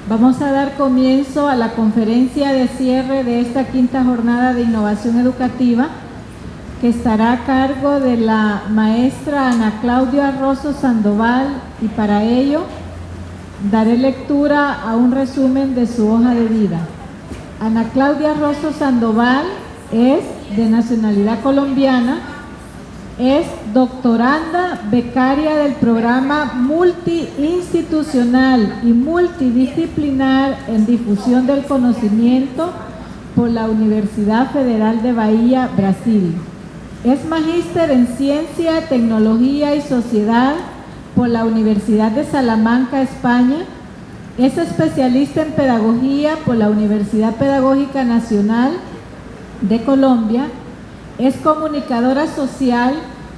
Vamos a dar comienzo a la conferencia de cierre de esta quinta jornada de innovación educativa, que estará a cargo de la maestra Ana Claudia Rosso Sandoval, y para ello daré lectura a un resumen de su hoja de vida. Ana Claudia Rosso Sandoval es de nacionalidad colombiana, es doctoranda becaria del programa multiinstitucional y multidisciplinar en difusión del conocimiento por la Universidad Federal de Bahía, Brasil. Es magíster en Ciencia, Tecnología y Sociedad por la Universidad de Salamanca, España. Es especialista en Pedagogía por la Universidad Pedagógica Nacional de Colombia. Es comunicadora social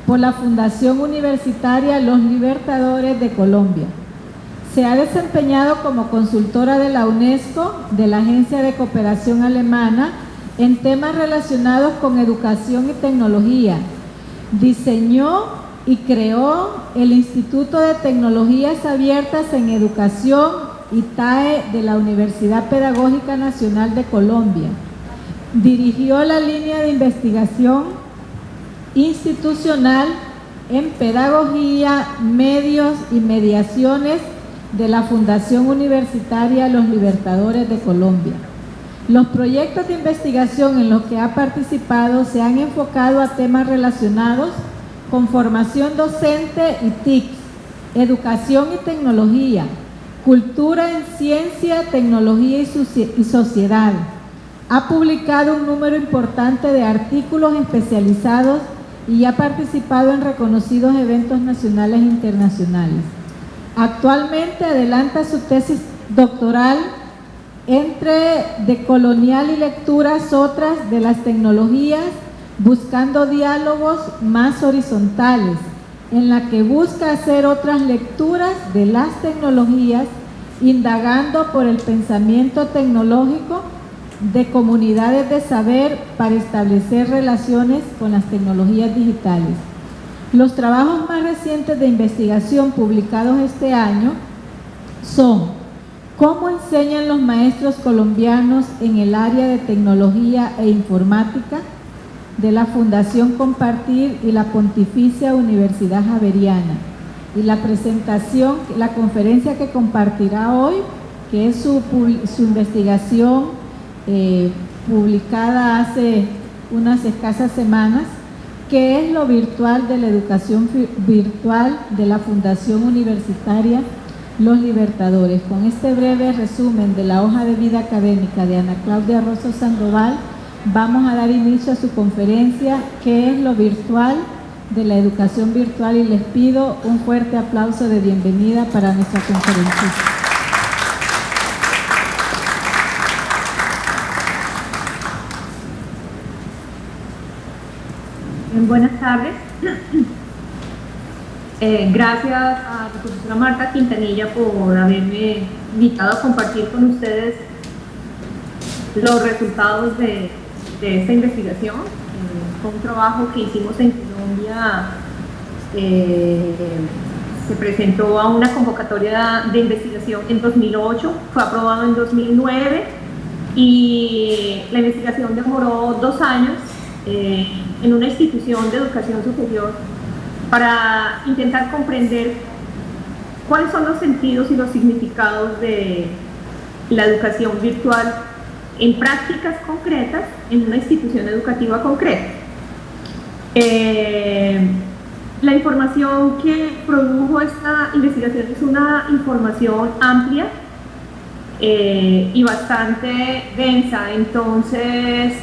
por la Fundación Universitaria Los Libertadores de Colombia. Se ha desempeñado como consultora de la UNESCO, de la Agencia de Cooperación Alemana, en temas relacionados con educación y tecnología. Diseñó y creó el Instituto de Tecnologías Abiertas en Educación, ITAE, de la Universidad Pedagógica Nacional de Colombia. Dirigió la línea de investigación institucional en pedagogía, medios y mediaciones de la Fundación Universitaria Los Libertadores de Colombia. Los proyectos de investigación en los que ha participado se han enfocado a temas relacionados con formación docente y TIC, educación y tecnología, cultura en ciencia, tecnología y sociedad. Ha publicado un número importante de artículos especializados y ha participado en reconocidos eventos nacionales e internacionales. Actualmente adelanta su tesis doctoral entre Decolonial y lecturas otras de las tecnologías, buscando diálogos más horizontales, en la que busca hacer otras lecturas de las tecnologías, indagando por el pensamiento tecnológico de comunidades de saber para establecer relaciones con las tecnologías digitales. Los trabajos más recientes de investigación publicados este año son: ¿cómo enseñan los maestros colombianos en el área de tecnología e informática?, de la Fundación Compartir y la Pontificia Universidad Javeriana, y la presentación, la conferencia que compartirá hoy, que es su investigación publicada hace unas escasas semanas, que es lo virtual de la educación virtual de la Fundación Universitaria Los Libertadores. Con este breve resumen de la hoja de vida académica de Ana Claudia Rosso Sandoval, vamos a dar inicio a su conferencia, que es lo virtual de la educación virtual, y les pido un fuerte aplauso de bienvenida para nuestra conferencista. Buenas tardes. Gracias a la profesora Marta Quintanilla por haberme invitado a compartir con ustedes los resultados de esta investigación. Fue un trabajo que hicimos en Colombia. Se presentó a una convocatoria de investigación en 2008, fue aprobado en 2009 y la investigación demoró 2 años en una institución de educación superior para intentar comprender cuáles son los sentidos y los significados de la educación virtual en prácticas concretas en una institución educativa concreta. La información que produjo esta investigación es una información amplia y bastante densa, entonces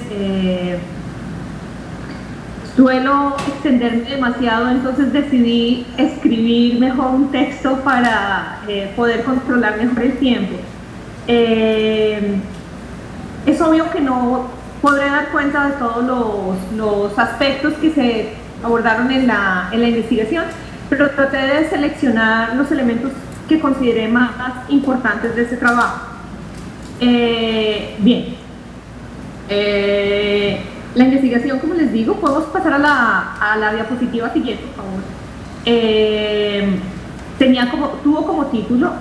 suelo extenderme demasiado, entonces decidí escribir mejor un texto para poder controlar mejor el tiempo. Es obvio que no podré dar cuenta de todos los aspectos que se abordaron en la investigación, pero traté de seleccionar los elementos que consideré más importantes de este trabajo. Bien. La investigación, como les digo, podemos pasar a la diapositiva siguiente, por favor. Tuvo como título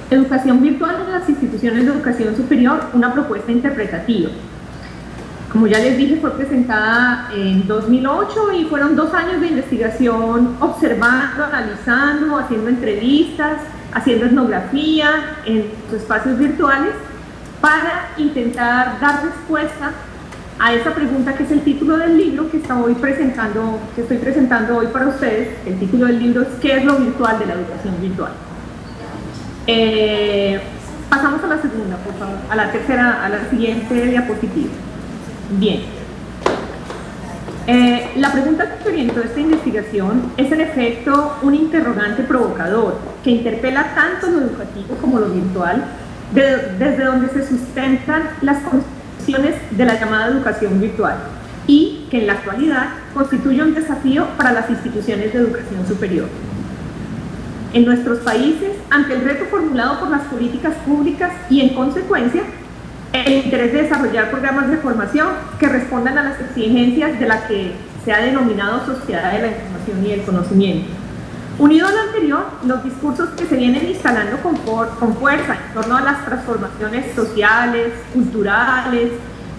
Educación virtual en las instituciones de educación superior, una propuesta interpretativa. Como ya les dije, fue presentada en 2008 y fueron 2 años de investigación observando, analizando, haciendo entrevistas, haciendo etnografía en los espacios virtuales para intentar dar respuesta a esa pregunta que es el título del libro que estoy presentando hoy para ustedes. El título del libro es ¿Qué es lo virtual de la educación virtual? Pasamos a la segunda, por favor, a la siguiente diapositiva. Bien. La pregunta que orientó esta investigación es en efecto un interrogante provocador que interpela tanto lo educativo como lo virtual, desde donde se sustentan las concepciones de la llamada educación virtual y que en la actualidad constituye un desafío para las instituciones de educación superior. En nuestros países, ante el reto formulado por las políticas públicas y en consecuencia, el interés de desarrollar programas de formación que respondan a las exigencias de la que se ha denominado sociedad de la información y el conocimiento. Unido a lo anterior, los discursos que se vienen instalando con fuerza en torno a las transformaciones sociales, culturales,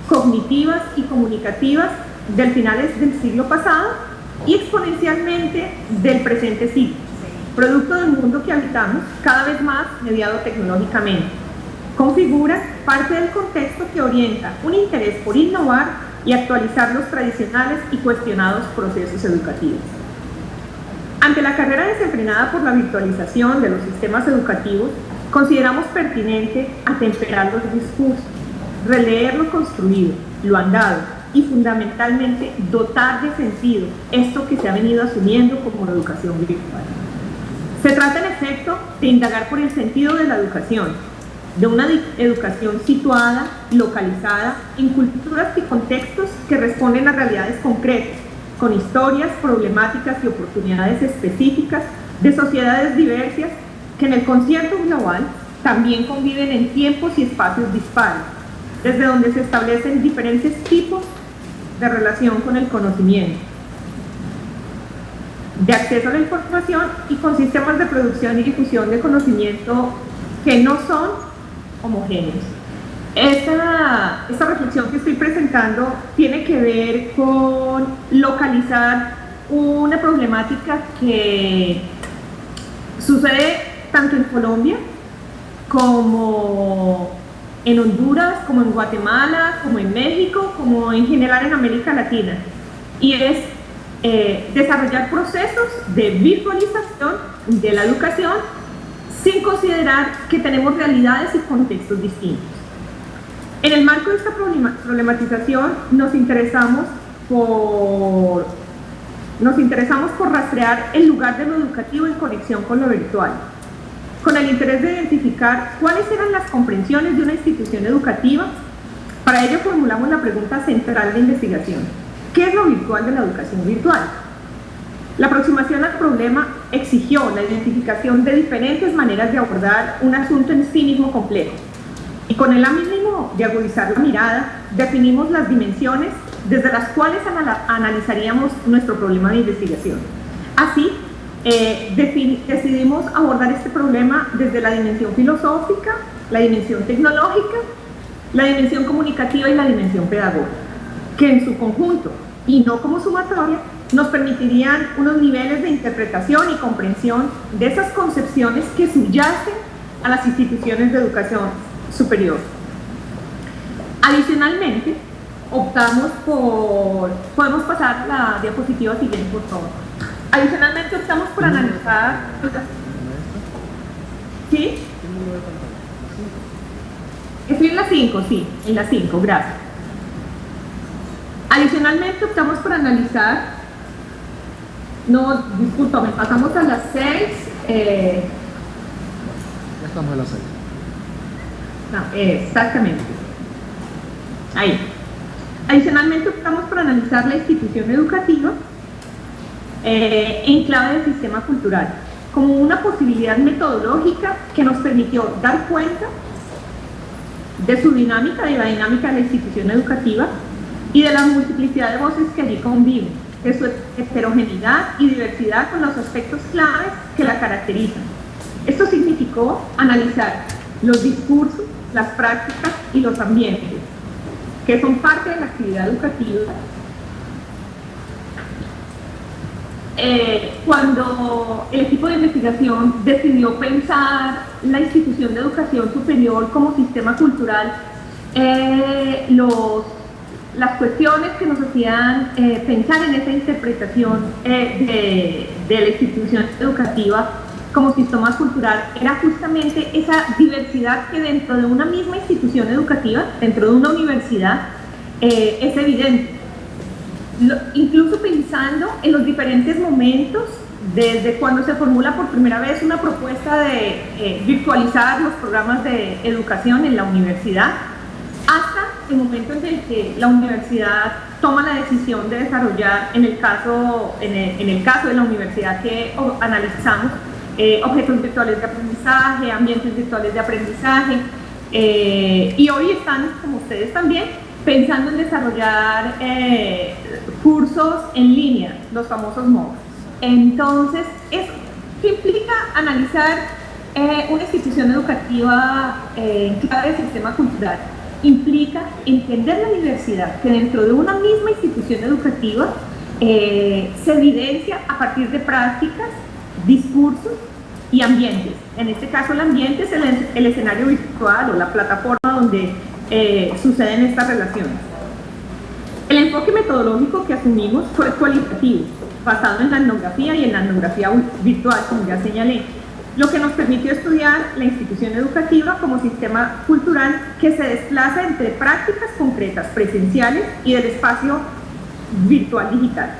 cognitivas y comunicativas del finales del siglo pasado y exponencialmente del presente siglo, producto del mundo que habitamos, cada vez más mediado tecnológicamente. Configura parte del contexto que orienta un interés por innovar y actualizar los tradicionales y cuestionados procesos educativos. Ante la carrera desenfrenada por la virtualización de los sistemas educativos, consideramos pertinente atemperar los discursos, releer lo construido, lo andado y fundamentalmente dotar de sentido esto que se ha venido asumiendo como la educación virtual. Se trata en efecto de indagar por el sentido de la educación, de una educación situada, localizada, en culturas y contextos que responden a realidades concretas, con historias, problemáticas y oportunidades específicas de sociedades diversas que en el concierto global también conviven en tiempos y espacios dispares, desde donde se establecen diferentes tipos de relación con el conocimiento, de acceso a la información y con sistemas de producción y difusión de conocimiento que no son homogéneos. Esta reflexión que estoy presentando tiene que ver con localizar una problemática que sucede tanto en Colombia como en Honduras, como en Guatemala, como en México, como en general en América Latina, y es desarrollar procesos de virtualización de la educación sin considerar que tenemos realidades y contextos distintos. En el marco de esta problematización nos interesamos por rastrear el lugar de lo educativo en conexión con lo virtual, con el interés de identificar cuáles eran las comprensiones de una institución educativa. Para ello formulamos la pregunta central de investigación: ¿qué es lo virtual de la educación virtual? La aproximación al problema exigió la identificación de diferentes maneras de abordar un asunto en sí mismo complejo. Y con el ánimo de agudizar la mirada, definimos las dimensiones desde las cuales analizaríamos nuestro problema de investigación. Así, decidimos abordar este problema desde la dimensión filosófica, la dimensión tecnológica, la dimensión comunicativa y la dimensión pedagógica, que en su conjunto, y no como sumatoria, nos permitirían unos niveles de interpretación y comprensión de esas concepciones que subyacen a las instituciones de educación superior. Adicionalmente, podemos pasar la diapositiva siguiente, por favor. Adicionalmente optamos por analizar... ¿Sí? Estoy en la 5, sí, en la 5, gracias. Adicionalmente optamos por analizar... No, discúlpame, pasamos a las 6. Ya estamos en las 6. No, exactamente. Ahí. Adicionalmente optamos por analizar la institución educativa en clave del sistema cultural, como una posibilidad metodológica que nos permitió dar cuenta de su dinámica, de la dinámica de la institución educativa y de la multiplicidad de voces que allí conviven, de su heterogeneidad y diversidad con los aspectos claves que la caracterizan. Esto significó analizar los discursos, las prácticas y los ambientes, que son parte de la actividad educativa. Cuando el equipo de investigación decidió pensar la institución de educación superior como sistema cultural, las cuestiones que nos hacían pensar en esa interpretación de la institución educativa como sistema cultural era justamente esa diversidad que dentro de una misma institución educativa, dentro de una universidad, es evidente. Incluso pensando en los diferentes momentos, desde cuando se formula por primera vez una propuesta de virtualizar los programas de educación en la universidad, hasta el momento en el que la universidad toma la decisión de desarrollar, en el caso de la universidad que analizamos, objetos virtuales de aprendizaje, ambientes virtuales de aprendizaje, y hoy están, como ustedes también, pensando en desarrollar cursos en línea, los famosos MOOCs. Entonces, ¿qué implica analizar una institución educativa en clave de sistema cultural? Implica entender la diversidad que dentro de una misma institución educativa se evidencia a partir de prácticas, discursos y ambientes. En este caso el ambiente es el escenario virtual o la plataforma donde suceden estas relaciones. El enfoque metodológico que asumimos fue cualitativo, basado en la etnografía y en la etnografía virtual, como ya señalé, lo que nos permitió estudiar la institución educativa como sistema cultural que se desplaza entre prácticas concretas presenciales y del espacio virtual digital.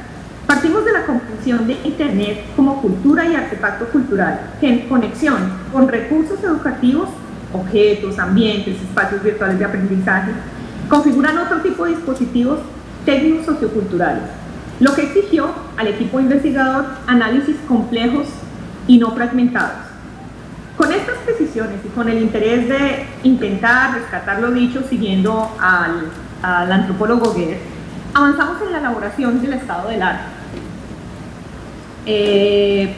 Partimos de la comprensión de Internet como cultura y artefacto cultural, que en conexión con recursos educativos, objetos, ambientes, espacios virtuales de aprendizaje, configuran otro tipo de dispositivos técnicos socioculturales, lo que exigió al equipo investigador análisis complejos y no fragmentados. Con estas precisiones y con el interés de intentar rescatar lo dicho siguiendo al antropólogo Guerre, avanzamos en la elaboración del estado del arte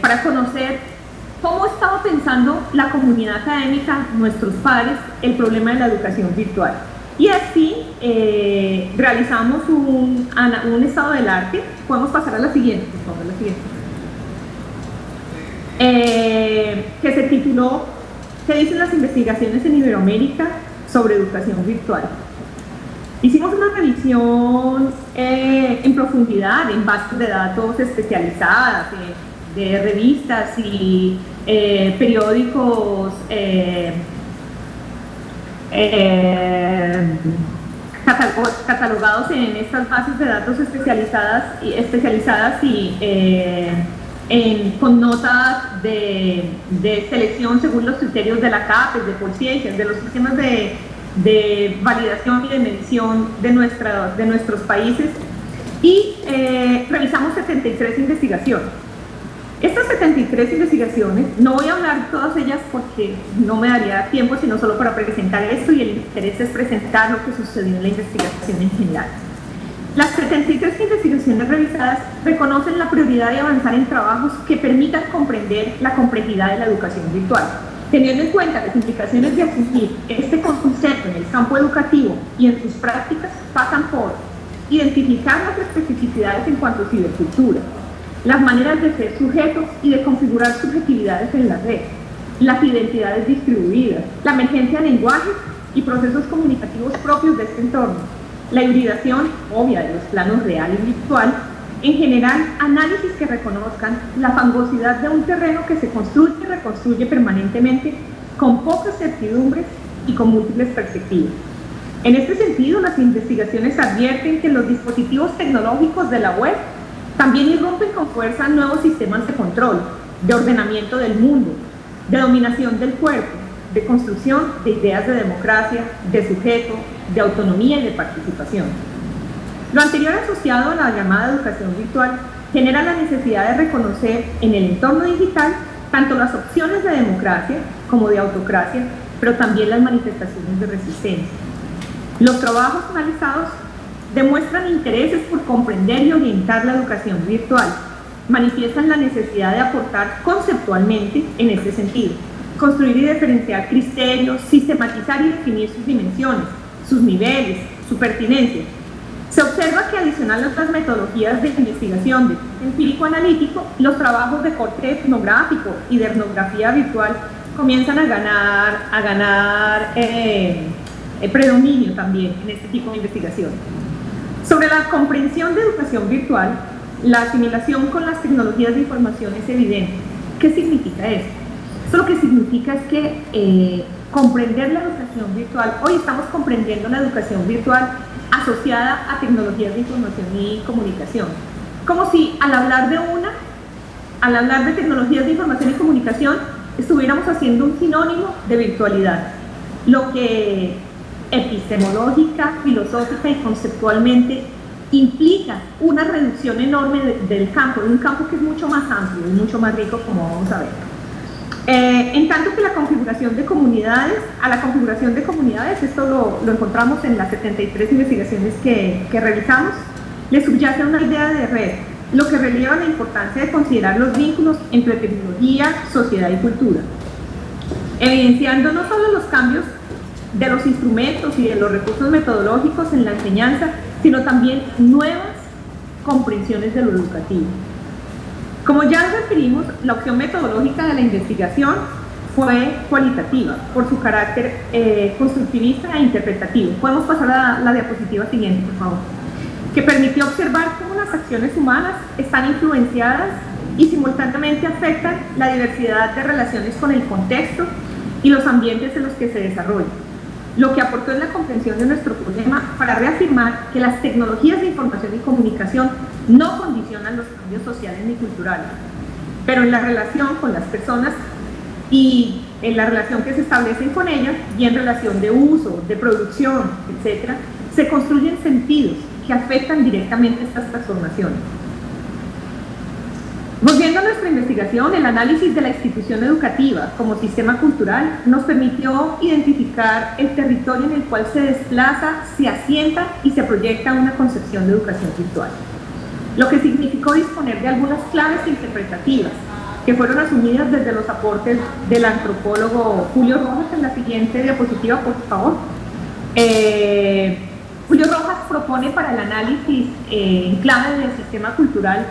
para conocer cómo estaba pensando la comunidad académica, nuestros pares, el problema de la educación virtual. Y así realizamos un estado del arte. Podemos pasar a la siguiente, por favor, la siguiente. Que se tituló ¿Qué dicen las investigaciones en Iberoamérica sobre educación virtual? Hicimos una revisión en profundidad en bases de datos especializadas, de revistas y periódicos catalogados en estas bases de datos especializadas y con notas de selección según los criterios de la CAPES, de Polciencias, de los sistemas de validación y de medición de nuestros países, y revisamos 73 investigaciones. Estas 73 investigaciones, no voy a hablar de todas ellas porque no me daría tiempo, sino solo para presentar esto, y el interés es presentar lo que sucedió en la investigación en general. Las 73 investigaciones revisadas reconocen la prioridad de avanzar en trabajos que permitan comprender la complejidad de la educación virtual. Teniendo en cuenta las implicaciones de asumir este concepto en el campo educativo y en sus prácticas, pasan por identificar las especificidades en cuanto a cibercultura, las maneras de ser sujetos y de configurar subjetividades en la red, las identidades distribuidas, la emergencia de lenguajes y procesos comunicativos propios de este entorno, la hibridación obvia de los planos real y virtual, en general, análisis que reconozcan la fangosidad de un terreno que se construye y reconstruye permanentemente con pocas certidumbres y con múltiples perspectivas. En este sentido, las investigaciones advierten que los dispositivos tecnológicos de la web también irrumpen con fuerza nuevos sistemas de control, de ordenamiento del mundo, de dominación del cuerpo, de construcción de ideas de democracia, de sujeto, de autonomía y de participación. Lo anterior asociado a la llamada educación virtual genera la necesidad de reconocer en el entorno digital tanto las opciones de democracia como de autocracia, pero también las manifestaciones de resistencia. Los trabajos analizados demuestran intereses por comprender y orientar la educación virtual, manifiestan la necesidad de aportar conceptualmente en este sentido. construir y diferenciar criterios, sistematizar y definir sus dimensiones, sus niveles, su pertinencia. Se observa que adicional a otras metodologías de investigación de empírico-analítico, los trabajos de corte etnográfico y de etnografía virtual comienzan a ganar predominio también en este tipo de investigación. Sobre la comprensión de educación virtual, la asimilación con las tecnologías de información es evidente. ¿Qué significa esto? Esto lo que significa es que comprender la educación virtual, hoy estamos comprendiendo la educación virtual asociada a tecnologías de información y comunicación. Como si al hablar de tecnologías de información y comunicación, estuviéramos haciendo un sinónimo de virtualidad, lo que epistemológica, filosófica y conceptualmente implica una reducción enorme del campo, de un campo que es mucho más amplio y mucho más rico, como vamos a ver. En tanto que la configuración de comunidades, esto lo encontramos en las 73 investigaciones que realizamos, le subyace una idea de red, lo que relieva la importancia de considerar los vínculos entre tecnología, sociedad y cultura, evidenciando no solo los cambios de los instrumentos y de los recursos metodológicos en la enseñanza, sino también nuevas comprensiones de lo educativo. Como ya referimos, la opción metodológica de la investigación fue cualitativa, por su carácter constructivista e interpretativo. Podemos pasar a la diapositiva siguiente, por favor. Que permitió observar cómo las acciones humanas están influenciadas y simultáneamente afectan la diversidad de relaciones con el contexto y los ambientes en los que se desarrollan, lo que aportó en la comprensión de nuestro problema para reafirmar que las tecnologías de información y comunicación no condicionan los cambios sociales ni culturales, pero en la relación con las personas y en la relación que se establecen con ellas y en relación de uso, de producción, etc., se construyen sentidos que afectan directamente estas transformaciones. Volviendo a nuestra investigación, el análisis de la institución educativa como sistema cultural nos permitió identificar el territorio en el cual se desplaza, se asienta y se proyecta una concepción de educación virtual, lo que significó disponer de algunas claves interpretativas que fueron asumidas desde los aportes del antropólogo Julio Rojas. En la siguiente diapositiva, por favor. Julio Rojas propone para el análisis en clave del sistema cultural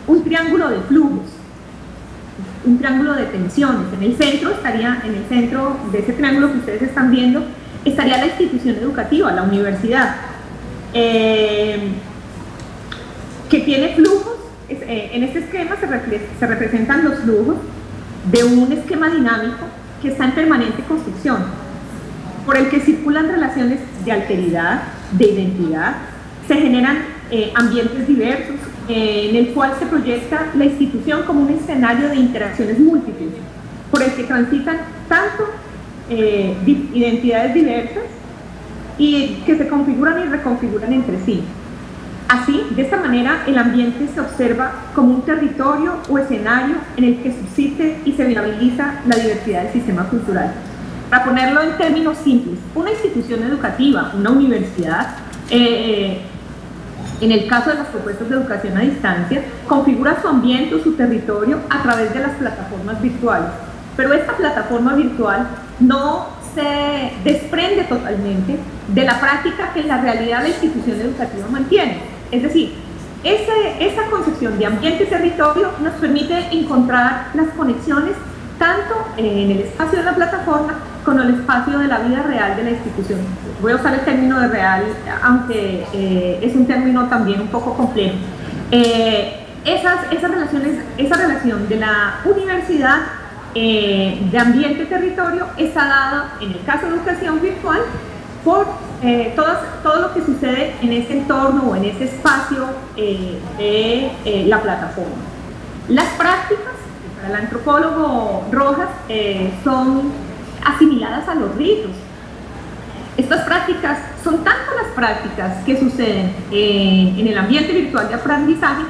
un triángulo de flujos, un triángulo de tensiones. En el centro de ese triángulo que ustedes están viendo, estaría la institución educativa, la universidad, que tiene flujos. En este esquema se representan los flujos de un esquema dinámico que está en permanente construcción, por el que circulan relaciones de alteridad, de identidad, se generan ambientes diversos, en el cual se proyecta la institución como un escenario de interacciones múltiples, por el que transitan tanto identidades diversas y que se configuran y reconfiguran entre sí. Así, de esta manera, el ambiente se observa como un territorio o escenario en el que subsiste y se viabiliza la diversidad del sistema cultural. Para ponerlo en términos simples, una institución educativa, una universidad, en el caso de las propuestas de educación a distancia, configura su ambiente o su territorio a través de las plataformas virtuales. Pero esta plataforma virtual no se desprende totalmente de la práctica que en la realidad la institución educativa mantiene. Es decir, esa concepción de ambiente y territorio nos permite encontrar las conexiones tanto en el espacio de la plataforma como en el espacio de la vida real de la institución. Voy a usar el término de real, aunque es un término también un poco complejo. Esa relación de la universidad de ambiente-territorio está dada, en el caso de educación virtual, por todo lo que sucede en ese entorno o en ese espacio de la plataforma. Las prácticas, para el antropólogo Rojas, son asimiladas a los ritos. Estas prácticas son tanto las prácticas que suceden en el ambiente virtual de aprendizaje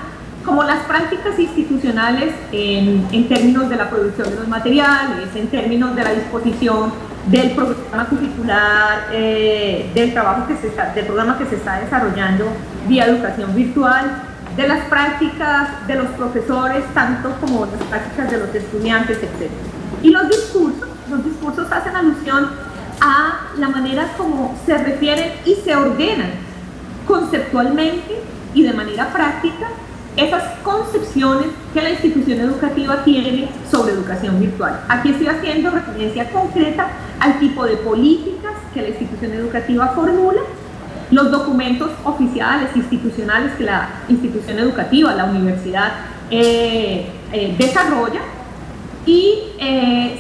como las prácticas institucionales en términos de la producción de los materiales, en términos de la disposición del programa curricular, del programa que se está desarrollando vía educación virtual, de las prácticas de los profesores, tanto como las prácticas de los estudiantes, etc. Y los discursos los discursos hacen alusión a la manera como se refieren y se ordenan conceptualmente y de manera práctica esas concepciones que la institución educativa tiene sobre educación virtual. Aquí estoy haciendo referencia concreta al tipo de políticas que la institución educativa formula, los documentos oficiales, institucionales que la institución educativa, la universidad, desarrolla, y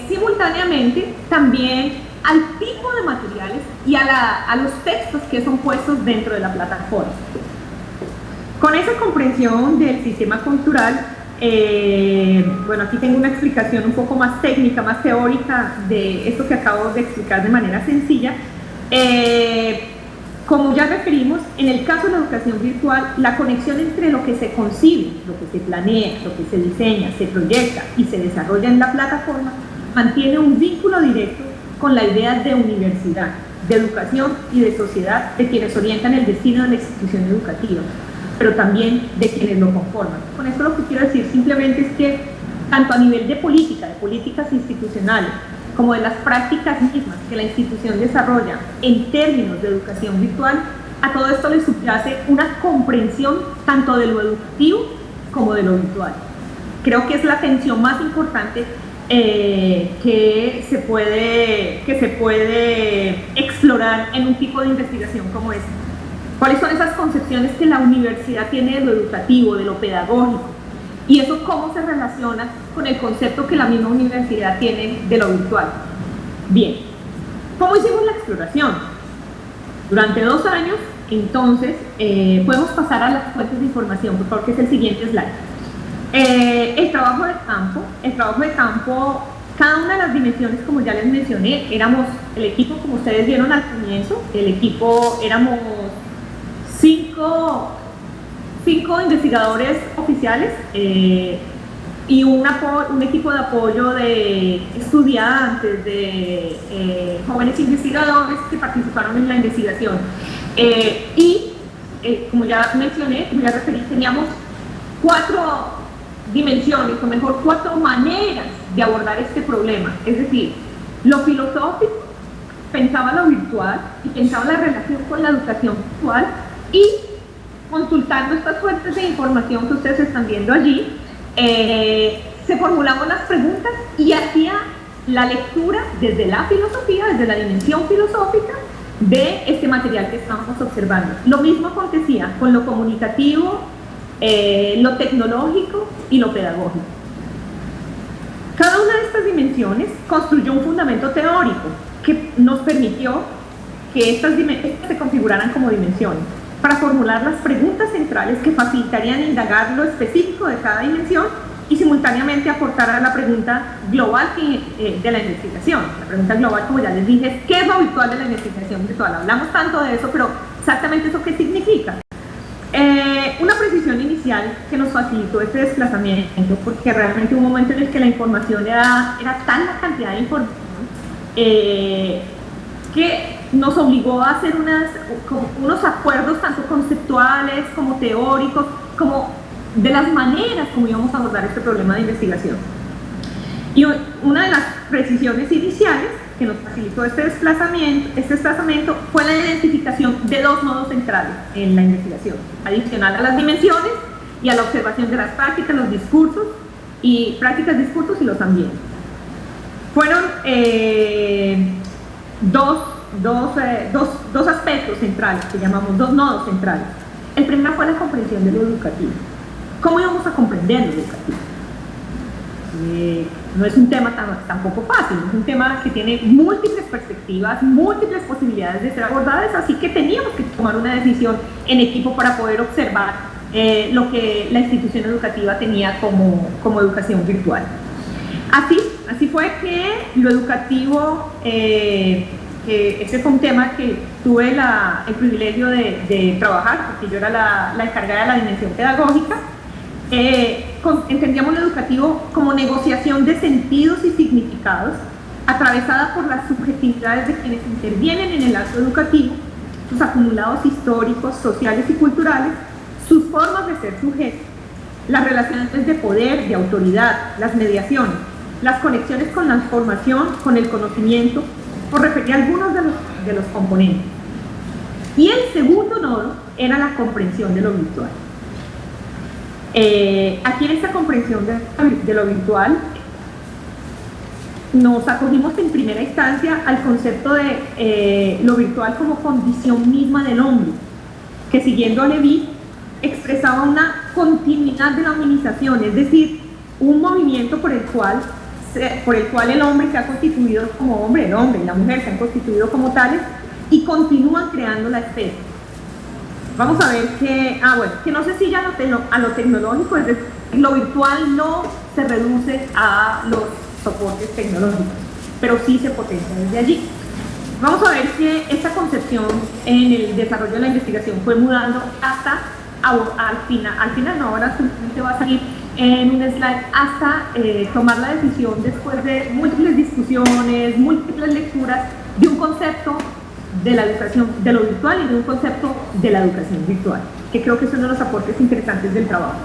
simultáneamente también al tipo de materiales y a los textos que son puestos dentro de la plataforma. Con esa comprensión del sistema cultural, bueno, aquí tengo una explicación un poco más técnica, más teórica de esto que acabo de explicar de manera sencilla. Como ya referimos, en el caso de la educación virtual, la conexión entre lo que se concibe, lo que se planea, lo que se diseña, se proyecta y se desarrolla en la plataforma, mantiene un vínculo directo con la idea de universidad, de educación y de sociedad de quienes orientan el destino de la institución educativa, pero también de quienes lo conforman. Con esto lo que quiero decir simplemente es que tanto a nivel de políticas institucionales, como de las prácticas mismas que la institución desarrolla en términos de educación virtual, a todo esto le subyace una comprensión tanto de lo educativo como de lo virtual. Creo que es la tensión más importante que se puede explorar en un tipo de investigación como esta. ¿Cuáles son esas concepciones que la universidad tiene de lo educativo, de lo pedagógico? Y eso cómo se relaciona con el concepto que la misma universidad tiene de lo virtual. Bien, ¿cómo hicimos la exploración? Durante 2 años, entonces, podemos pasar a las fuentes de información, por favor, que es el siguiente slide. El trabajo de campo, cada una de las dimensiones, como ya les mencioné, éramos el equipo, como ustedes vieron al comienzo, el equipo éramos 5 investigadores oficiales y un equipo de apoyo de estudiantes, de jóvenes investigadores que participaron en la investigación. Como ya mencioné, como ya referí, teníamos 4 dimensiones, o mejor 4 maneras de abordar este problema. Es decir, lo filosófico, pensaba lo virtual y pensaba la relación con la educación virtual, y consultando estas fuentes de información que ustedes están viendo allí, se formulaban las preguntas y hacía la lectura desde la filosofía, desde la dimensión filosófica de este material que estábamos observando. Lo mismo acontecía con lo comunicativo, lo tecnológico y lo pedagógico. Cada una de estas dimensiones construyó un fundamento teórico que nos permitió que estas se configuraran como dimensiones, para formular las preguntas centrales que facilitarían indagar lo específico de cada dimensión y simultáneamente aportar a la pregunta global de la investigación. La pregunta global, como ya les dije, es ¿qué es lo virtual de la investigación virtual? Hablamos tanto de eso, pero exactamente eso ¿qué significa? Una precisión inicial que nos facilitó este desplazamiento, porque realmente hubo un momento en el que la información era tal la cantidad de información que nos obligó a hacer unos acuerdos tanto conceptuales como teóricos, como de las maneras como íbamos a abordar este problema de investigación. Y una de las precisiones iniciales que nos facilitó este desplazamiento fue la identificación de 2 nodos centrales en la investigación, adicional a las dimensiones y a la observación de las prácticas, los discursos y los ambientes. Fueron dos aspectos centrales, que llamamos 2 nodos centrales. El primero fue la comprensión de lo educativo. ¿Cómo íbamos a comprender lo educativo? No es un tema tampoco fácil, es un tema que tiene múltiples perspectivas, múltiples posibilidades de ser abordadas, así que teníamos que tomar una decisión en equipo para poder observar lo que la institución educativa tenía como educación virtual. Así fue que lo educativo, ese fue un tema que tuve el privilegio de trabajar, porque yo era la encargada de la dimensión pedagógica. Entendíamos lo educativo como negociación de sentidos y significados, atravesada por las subjetividades de quienes intervienen en el acto educativo, sus acumulados históricos, sociales y culturales, sus formas de ser sujetos, las relaciones de poder, de autoridad, las mediaciones, las conexiones con la información, con el conocimiento, por referir a algunos de los componentes. Y el segundo nodo era la comprensión de lo virtual. Aquí en esta comprensión de lo virtual nos acogimos en primera instancia al concepto de lo virtual como condición misma del hombre, que siguiendo a Levy expresaba una continuidad de la humanización, es decir, un movimiento por el cual el hombre se ha constituido como hombre, el hombre y la mujer se han constituido como tales y continúan creando la especie. Vamos a ver que no se sigue a lo tecnológico, es decir, lo virtual no se reduce a los soportes tecnológicos, pero sí se potencia desde allí. Vamos a ver que esta concepción en el desarrollo de la investigación fue mudando hasta, al final no, ahora simplemente va a salir en un slide, hasta tomar la decisión después de múltiples discusiones, múltiples lecturas, de un concepto de la educación, de lo virtual y de un concepto de la educación virtual, que creo que es uno de los aportes interesantes del trabajo.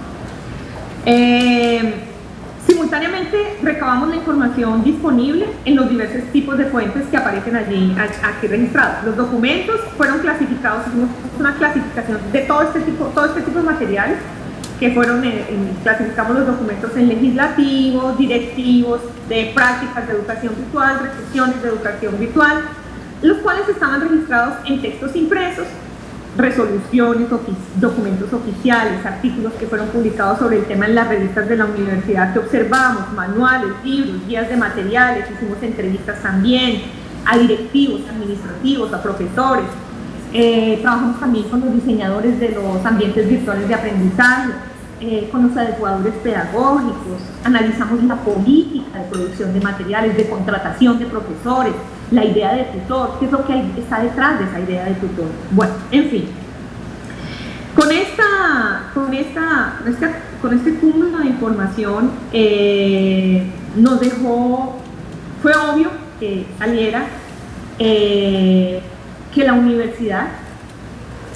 Simultáneamente recabamos la información disponible en los diversos tipos de fuentes que aparecen allí, aquí registrados. Los documentos fueron clasificados, hicimos una clasificación de todo este tipo de materiales, que fueron, clasificamos los documentos en legislativos, directivos, de prácticas de educación virtual, restricciones de educación virtual, los cuales estaban registrados en textos impresos, resoluciones, documentos oficiales, artículos que fueron publicados sobre el tema en las revistas de la universidad que observamos, manuales, libros, guías de materiales, hicimos entrevistas también a directivos, administrativos, a profesores, trabajamos también con los diseñadores de los ambientes virtuales de aprendizaje, con los adecuadores pedagógicos, analizamos la política de producción de materiales, de contratación de profesores, la idea de tutor, qué es lo que está detrás de esa idea de tutor. Bueno, en fin, con este cúmulo de información fue obvio que saliera que la universidad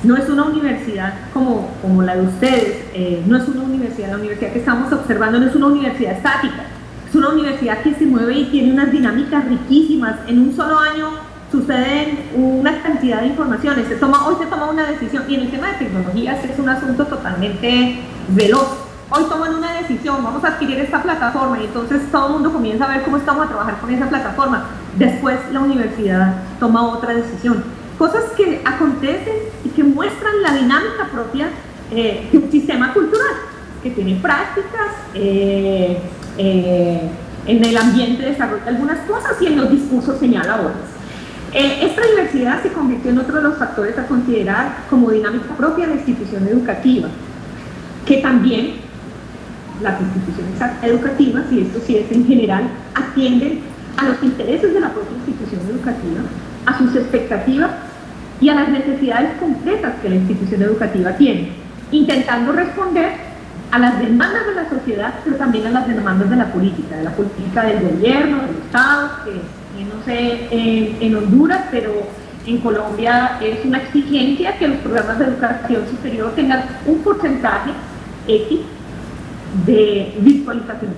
no es una universidad como la de ustedes, no es una universidad, la universidad que estamos observando no es una universidad estática, es una universidad que se mueve y tiene unas dinámicas riquísimas. En un solo año suceden una cantidad de informaciones, hoy se toma una decisión, y en el tema de tecnologías es un asunto totalmente veloz. Hoy toman una decisión, vamos a adquirir esta plataforma, y entonces todo el mundo comienza a ver cómo estamos a trabajar con esa plataforma. Después la universidad toma otra decisión. Cosas que acontecen y que muestran la dinámica propia de un sistema cultural, que tiene prácticas, en el ambiente desarrolla algunas cosas y en los discursos señala otras. Esta diversidad se convirtió en otro de los factores a considerar como dinámica propia de la institución educativa, que también las instituciones educativas, y esto sí es en general, atienden a los intereses de la propia institución educativa, a sus expectativas y a las necesidades concretas que la institución educativa tiene, intentando responder a las demandas de la sociedad, pero también a las demandas de la política del gobierno, del Estado, que no sé en Honduras, pero en Colombia es una exigencia que los programas de educación superior tengan un porcentaje X de virtualización.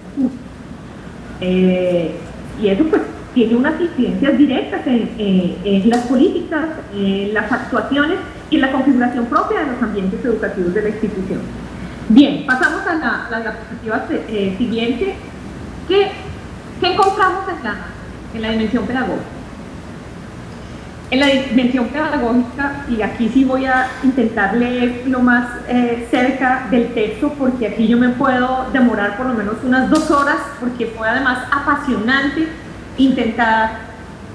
Y eso pues tiene unas incidencias directas en las políticas, en las actuaciones y en la configuración propia de los ambientes educativos de la institución. Bien, pasamos a la diapositiva siguiente. ¿Qué encontramos en la dimensión pedagógica? En la dimensión pedagógica, y aquí sí voy a intentar leer lo más cerca del texto, porque aquí yo me puedo demorar por lo menos unas 2 horas, porque fue además apasionante intentar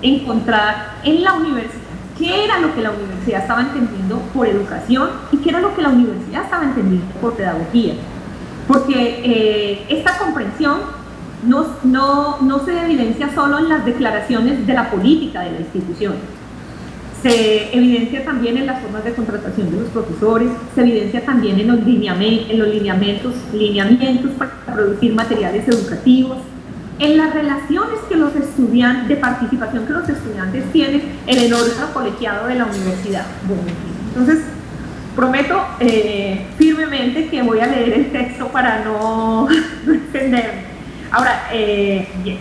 encontrar en la universidad qué era lo que la universidad estaba entendiendo por educación y qué era lo que la universidad estaba entendiendo por pedagogía. Porque esta comprensión no se evidencia solo en las declaraciones de la política de la institución, se evidencia también en las formas de contratación de los profesores, se evidencia también en los lineamientos para producir materiales educativos, en las relaciones de participación que los estudiantes tienen en el órgano colegiado de la universidad. Bueno, entonces, prometo firmemente que voy a leer el texto para no extenderme. Ahora, bien,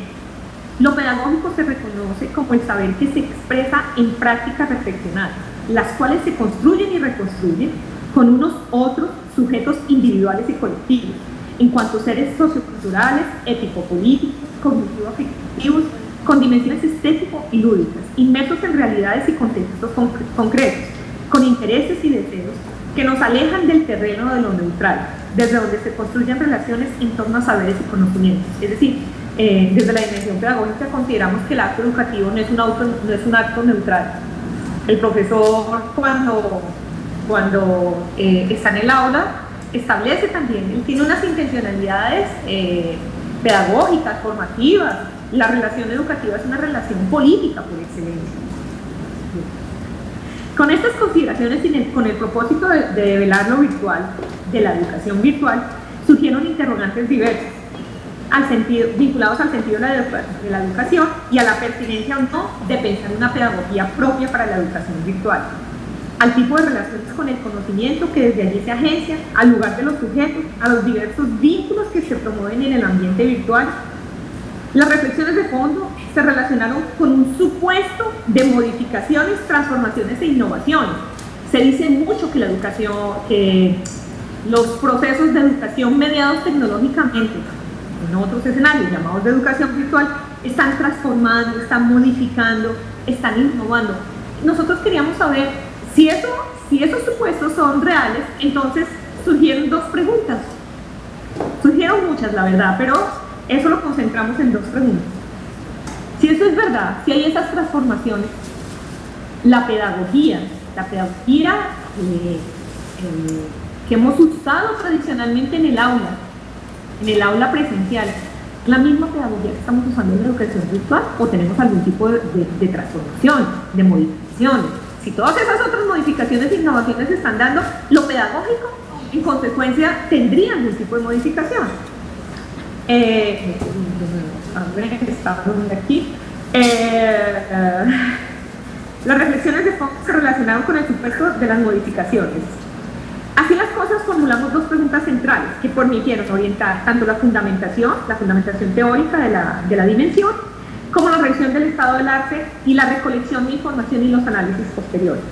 lo pedagógico se reconoce como el saber que se expresa en prácticas reflexionadas, las cuales se construyen y reconstruyen con unos otros sujetos individuales y colectivos, en cuanto a seres socioculturales, ético-políticos, cognitivo-afectivos, con dimensiones estético y lúdicas, inmersos en realidades y contextos concretos, con intereses y deseos que nos alejan del terreno de lo neutral, desde donde se construyen relaciones en torno a saberes y conocimientos. Es decir, desde la dimensión pedagógica consideramos que el acto educativo no es un acto neutral. El profesor cuando está en el aula establece también, él tiene unas intencionalidades pedagógicas, formativas. La relación educativa es una relación política por excelencia. Con estas consideraciones y con el propósito de develar lo virtual, de la educación virtual, surgieron interrogantes diversos, vinculados al sentido de la educación y a la pertinencia o no de pensar una pedagogía propia para la educación virtual, al tipo de relaciones con el conocimiento que desde allí se agencia, al lugar de los sujetos, a los diversos vínculos que se promueven en el ambiente virtual. Las reflexiones de fondo se relacionaron con un supuesto de modificaciones, transformaciones e innovaciones. Se dice mucho que la educación, que los procesos de educación mediados tecnológicamente, en otros escenarios llamados de educación virtual, están transformando, están modificando, están innovando. Nosotros queríamos saber si esos supuestos son reales. Entonces surgieron dos preguntas. Surgieron muchas, la verdad, pero eso lo concentramos en dos preguntas. Si eso es verdad, si hay esas transformaciones, la pedagogía que hemos usado tradicionalmente en el aula presencial, ¿la misma pedagogía que estamos usando en la educación virtual o tenemos algún tipo de transformación, de modificaciones? Si todas esas otras modificaciones e innovaciones se están dando, lo pedagógico, en consecuencia, tendría algún tipo de modificación. Las reflexiones de fondo se relacionaron con el supuesto de las modificaciones. Así las cosas, formulamos dos preguntas centrales que permitieron orientar tanto la fundamentación teórica de la dimensión, como la revisión del estado del arte y la recolección de información y los análisis posteriores.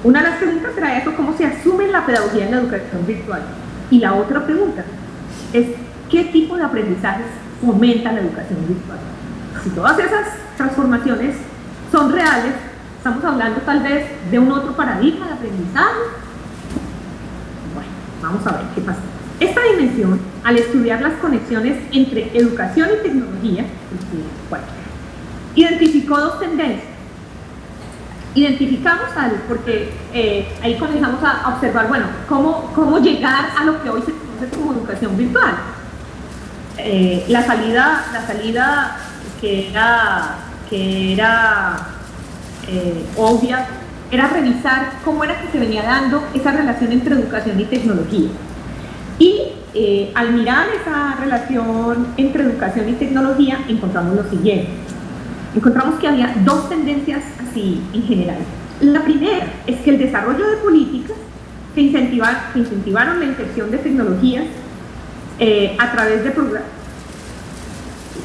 Una de las preguntas era eso: ¿cómo se asume la pedagogía en la educación virtual? Y la otra pregunta es: ¿qué tipo de aprendizajes fomenta la educación virtual? Si todas esas transformaciones son reales, estamos hablando tal vez de un otro paradigma de aprendizaje. Bueno, vamos a ver qué pasa. Esta dimensión, al estudiar las conexiones entre educación y tecnología, identificó dos tendencias. Identificamos algo porque ahí comenzamos a observar, bueno, cómo llegar a lo que hoy se conoce como educación virtual. La salida que era obvia era revisar cómo era que se venía dando esa relación entre educación y tecnología. Y al mirar esa relación entre educación y tecnología, encontramos lo siguiente. Encontramos que había dos tendencias así en general. La primera es que el desarrollo de políticas que incentivaron la inserción de tecnologías a través de programas.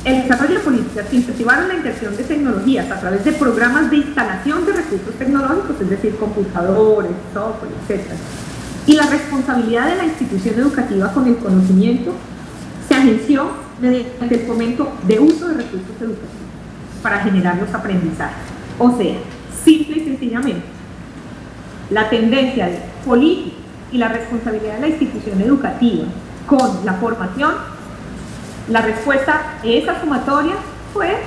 El desarrollo de políticas que incentivaron la inserción de tecnologías a través de programas de instalación de recursos tecnológicos, es decir, computadores, software, etc. Y la responsabilidad de la institución educativa con el conocimiento se agenció mediante el fomento de uso de recursos educativos para generar los aprendizajes. O sea, simple y sencillamente, la tendencia de política y la responsabilidad de la institución educativa con la formación, la respuesta de esa sumatoria fue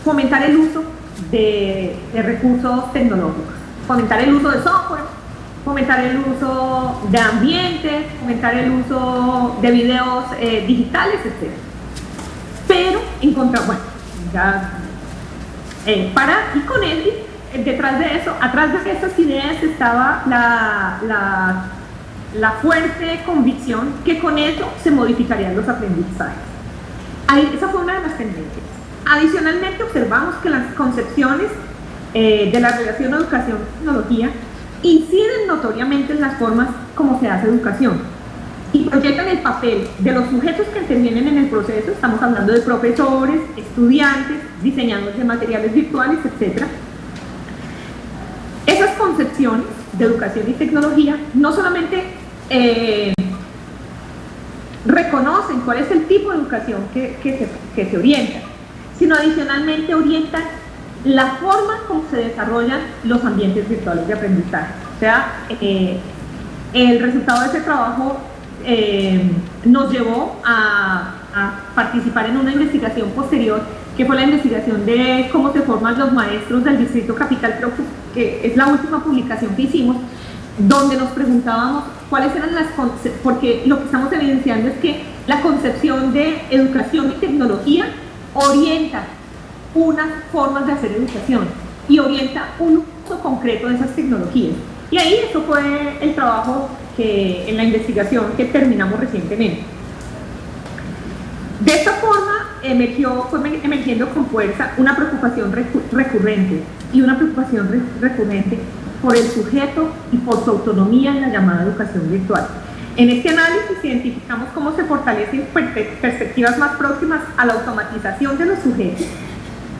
fomentar el uso de recursos tecnológicos, fomentar el uso de software, fomentar el uso de ambiente, fomentar el uso de videos digitales, etc. Pero y con él, detrás de eso, atrás de esas ideas estaba la fuerte convicción que con eso se modificarían los aprendizajes. Esa fue una de las tendencias. Adicionalmente, observamos que las concepciones de la relación educación-tecnología inciden notoriamente en las formas como se hace educación. y proyectan el papel de los sujetos que intervienen en el proceso. Estamos hablando de profesores, estudiantes, diseñadores de materiales virtuales, etc. Esas concepciones de educación y tecnología no solamente reconocen cuál es el tipo de educación que se orienta, sino adicionalmente orientan la forma como se desarrollan los ambientes virtuales de aprendizaje. O sea, el resultado de ese trabajo nos llevó a participar en una investigación posterior, que fue la investigación de cómo se forman los maestros del Distrito Capital, creo que es la última publicación que hicimos, donde nos preguntábamos cuáles eran porque lo que estamos evidenciando es que la concepción de educación y tecnología orienta unas formas de hacer educación y orienta un uso concreto de esas tecnologías. Y ahí eso fue el trabajo en la investigación que terminamos recientemente. De esta forma fue emergiendo con fuerza una preocupación recurrente por el sujeto y por su autonomía en la llamada educación virtual. En este análisis identificamos cómo se fortalecen perspectivas más próximas a la automatización de los sujetos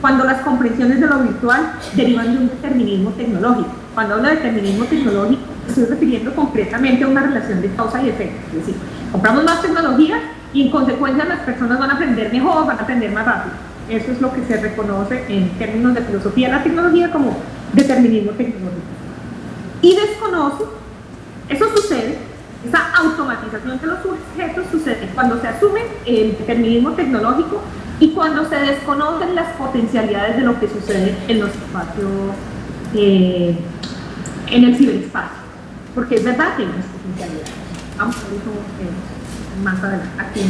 cuando las comprensiones de lo virtual derivan de un determinismo tecnológico. Cuando hablo de determinismo tecnológico, estoy refiriendo concretamente a una relación de causa y efecto. Es decir, compramos más tecnología y en consecuencia las personas van a aprender mejor, van a aprender más rápido. Eso es lo que se reconoce en términos de filosofía de la tecnología como determinismo tecnológico. Y desconoce, eso sucede, esa automatización de los sujetos sucede cuando se asume el determinismo tecnológico y cuando se desconocen las potencialidades de lo que sucede en los espacios, en el ciberespacio, porque es verdad que hay unas potencialidades. Vamos a ver eso más adelante, aquí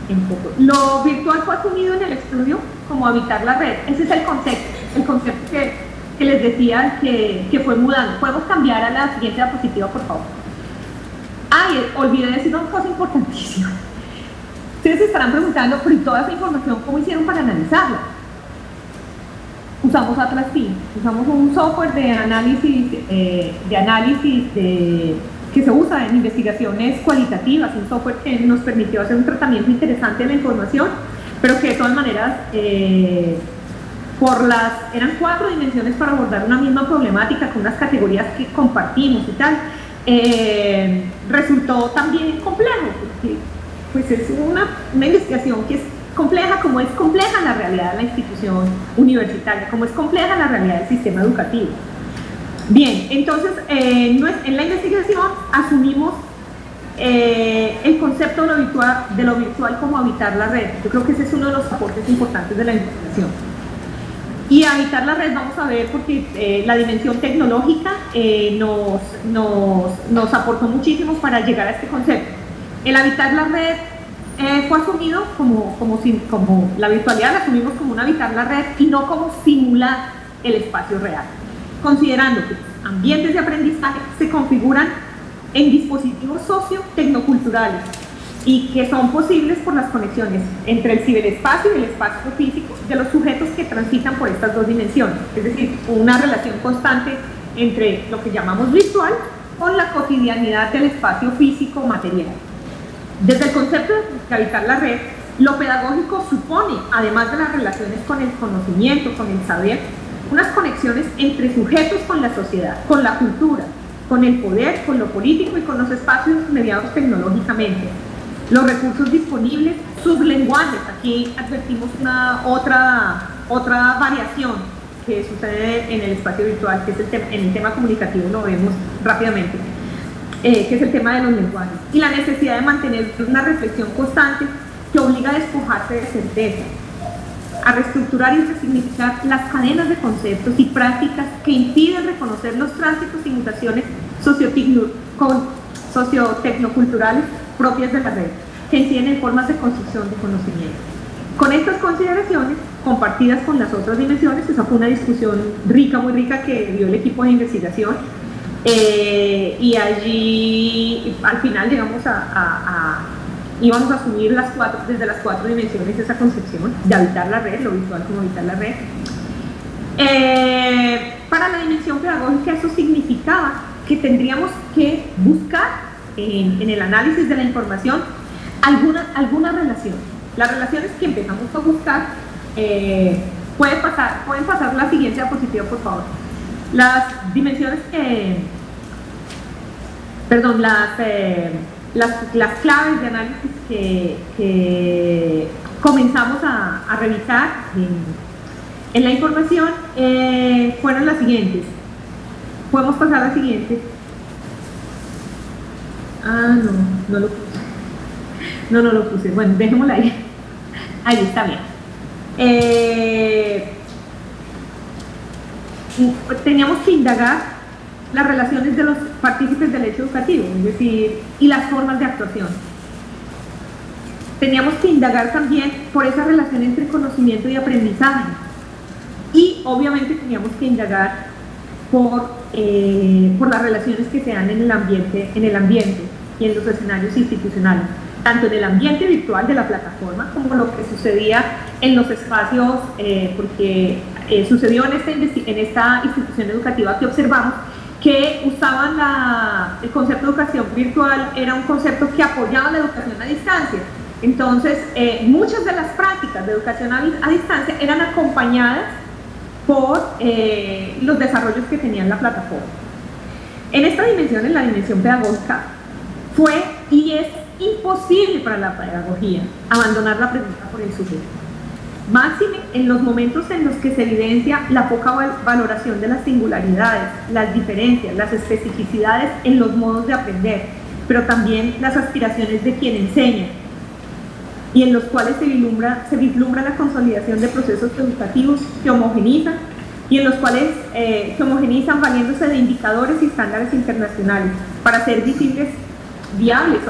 en poco. Lo virtual fue asumido en el estudio como habitar la red. Ese es el concepto que les decía que fue mudando. ¿Podemos cambiar a la siguiente diapositiva, por favor? Ay, olvidé decir una cosa importantísima. Ustedes se estarán preguntando, pero ¿y toda esa información cómo hicieron para analizarla? Usamos Atlas Team, usamos un software de análisis que se usa en investigaciones cualitativas, un software que nos permitió hacer un tratamiento interesante de la información, pero que de todas maneras eran 4 dimensiones para abordar una misma problemática con unas categorías que compartimos y tal, resultó también complejo, porque pues es una investigación que es compleja, como es compleja la realidad de la institución universitaria, como es compleja la realidad del sistema educativo. Bien, entonces en la investigación asumimos el concepto de lo virtual como habitar la red. Yo creo que ese es uno de los aportes importantes de la investigación. Y habitar la red vamos a ver porque la dimensión tecnológica nos aportó muchísimo para llegar a este concepto. El habitar la red fue asumido como la virtualidad la asumimos como un habitar la red y no como simular el espacio real, considerando que ambientes de aprendizaje se configuran en dispositivos socio-tecnoculturales y que son posibles por las conexiones entre el ciberespacio y el espacio físico de los sujetos que transitan por estas dos dimensiones, es decir, una relación constante entre lo que llamamos virtual con la cotidianidad del espacio físico material. Desde el concepto de habitar la red, lo pedagógico supone, además de las relaciones con el conocimiento, con el saber, unas conexiones entre sujetos con la sociedad, con la cultura, con el poder, con lo político y con los espacios mediados tecnológicamente. Los recursos disponibles, sus lenguajes, aquí advertimos otra variación que sucede en el espacio virtual, que es en el tema comunicativo, lo vemos rápidamente, que es el tema de los lenguajes, y la necesidad de mantener una reflexión constante que obliga a despojarse de certeza, a reestructurar y resignificar las cadenas de conceptos y prácticas que impiden reconocer los tránsitos y mutaciones sociotecnoculturales propias de la red, que inciden en formas de construcción de conocimiento. Con estas consideraciones, compartidas con las otras dimensiones, esa fue una discusión rica, muy rica, que dio el equipo de investigación, y allí al final llegamos íbamos a asumir desde las 4 dimensiones esa concepción de habitar la red, lo virtual como habitar la red. Para la dimensión pedagógica eso significaba que tendríamos que buscar en el análisis de la información alguna relación. Las relaciones que empezamos a buscar, pueden pasar la siguiente diapositiva, por favor. Las dimensiones las claves de análisis que comenzamos a revisar en la información fueron las siguientes. Podemos pasar a la siguiente. No lo puse. No lo puse. Bueno, dejémosla ahí. Ahí está bien. Teníamos que indagar las relaciones de los partícipes del hecho educativo, es decir, y las formas de actuación. Teníamos que indagar también por esa relación entre conocimiento y aprendizaje. Y obviamente teníamos que indagar por las relaciones que se dan en el ambiente y en los escenarios institucionales, tanto en el ambiente virtual de la plataforma como lo que sucedía en los espacios, porque sucedió en esta institución educativa que observamos que usaban el concepto de educación virtual, era un concepto que apoyaba la educación a distancia. Entonces, muchas de las prácticas de educación a distancia eran acompañadas por los desarrollos que tenían la plataforma. En esta dimensión, en la dimensión pedagógica, fue y es imposible para la pedagogía abandonar la pregunta por el sujeto. Máxime en los momentos en los que se evidencia la poca valoración de las singularidades, las diferencias, las especificidades en los modos de aprender, pero también las aspiraciones de quien enseña, y en los cuales se vislumbra la consolidación de procesos educativos que homogenizan y en los cuales se homogenizan valiéndose de indicadores y estándares internacionales para hacer visibles, viables,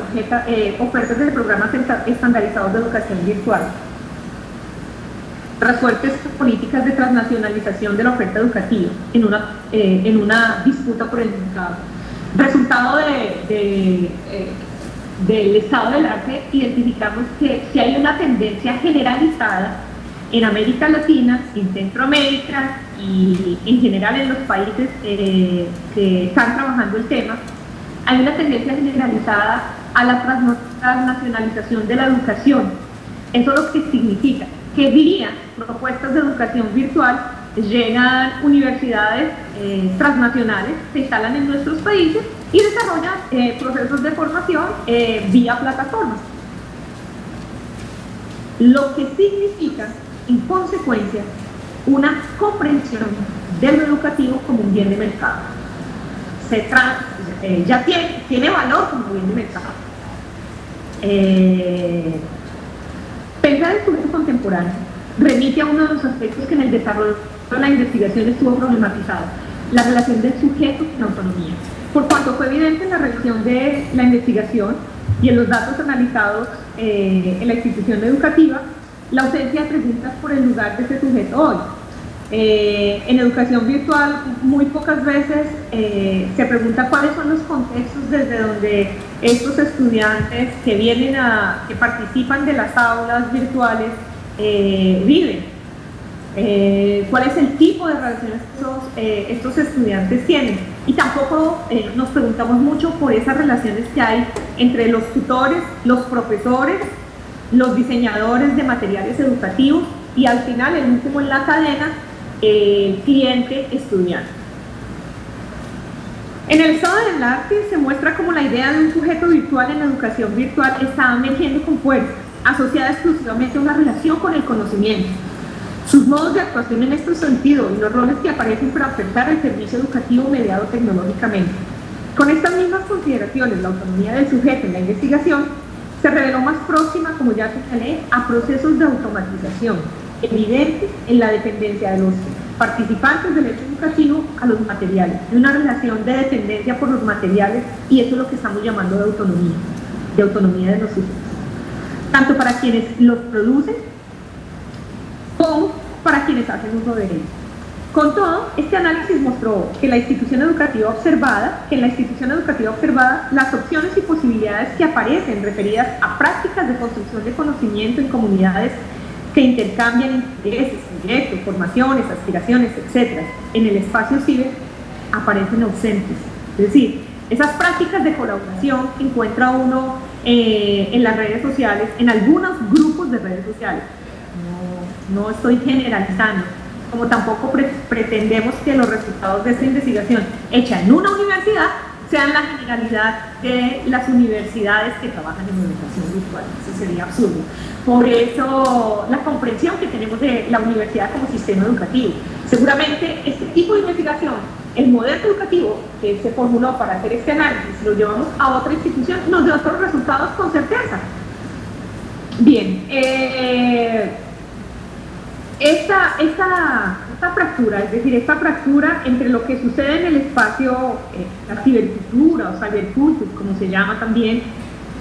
ofertas de programas estandarizados de educación virtual. Tras fuertes políticas de transnacionalización de la oferta educativa en una disputa por el mercado. Resultado del estado del arte, identificamos que hay una tendencia generalizada en América Latina, en Centroamérica y en general en los países que están trabajando el tema, hay una tendencia generalizada a la transnacionalización de la educación. Eso lo que significa que vía propuestas de educación virtual llegan universidades transnacionales, se instalan en nuestros países y desarrollan procesos de formación vía plataformas. Lo que significa, en consecuencia, una comprensión de lo educativo como un bien de mercado. Ya tiene valor como bien de mercado. Pensar el sujeto contemporáneo remite a uno de los aspectos que en el desarrollo de la investigación estuvo problematizado, la relación del sujeto con la autonomía. Por cuanto fue evidente en la revisión de la investigación y en los datos analizados en la institución educativa, la ausencia de preguntas por el lugar de ese sujeto hoy. En educación virtual muy pocas veces se pregunta cuáles son los contextos desde donde estos estudiantes que participan de las aulas virtuales viven, cuál es el tipo de relaciones que estos estudiantes tienen, y tampoco nos preguntamos mucho por esas relaciones que hay entre los tutores, los profesores, los diseñadores de materiales educativos y al final, el último en la cadena, el cliente estudiante. En el estado del arte se muestra cómo la idea de un sujeto virtual en la educación virtual está emergiendo con fuerza, asociada exclusivamente a una relación con el conocimiento. Sus modos de actuación en este sentido y los roles que aparecen para ofertar el servicio educativo mediado tecnológicamente. Con estas mismas consideraciones, la autonomía del sujeto en la investigación se reveló más próxima, como ya señalé, a procesos de automatización, evidente en la dependencia de los participantes del hecho educativo a los materiales, de una relación de dependencia por los materiales, y eso es lo que estamos llamando de autonomía de los sujetos, tanto para quienes los producen como para quienes hacen uso de ellos. Con todo, este análisis mostró que en la institución educativa observada, las opciones y posibilidades que aparecen referidas a prácticas de construcción de conocimiento en comunidades que intercambian intereses, proyectos, formaciones, aspiraciones, etc., en el espacio ciber, aparecen ausentes. Es decir, Esas prácticas de colaboración que encuentra uno en las redes sociales, en algunos grupos de redes sociales. No estoy generalizando, como tampoco pretendemos que los resultados de esta investigación hecha en una universidad sean la generalidad de las universidades que trabajan en educación virtual. Eso sería absurdo. Por eso la comprensión que tenemos de la universidad como sistema educativo. Seguramente este tipo de investigación, el modelo educativo que se formuló para hacer este análisis, lo llevamos a otra institución, nos da otros resultados con certeza. Bien, esta fractura, es decir, esta fractura entre lo que sucede en el espacio, la cibercultura o cyberculture, como se llama también,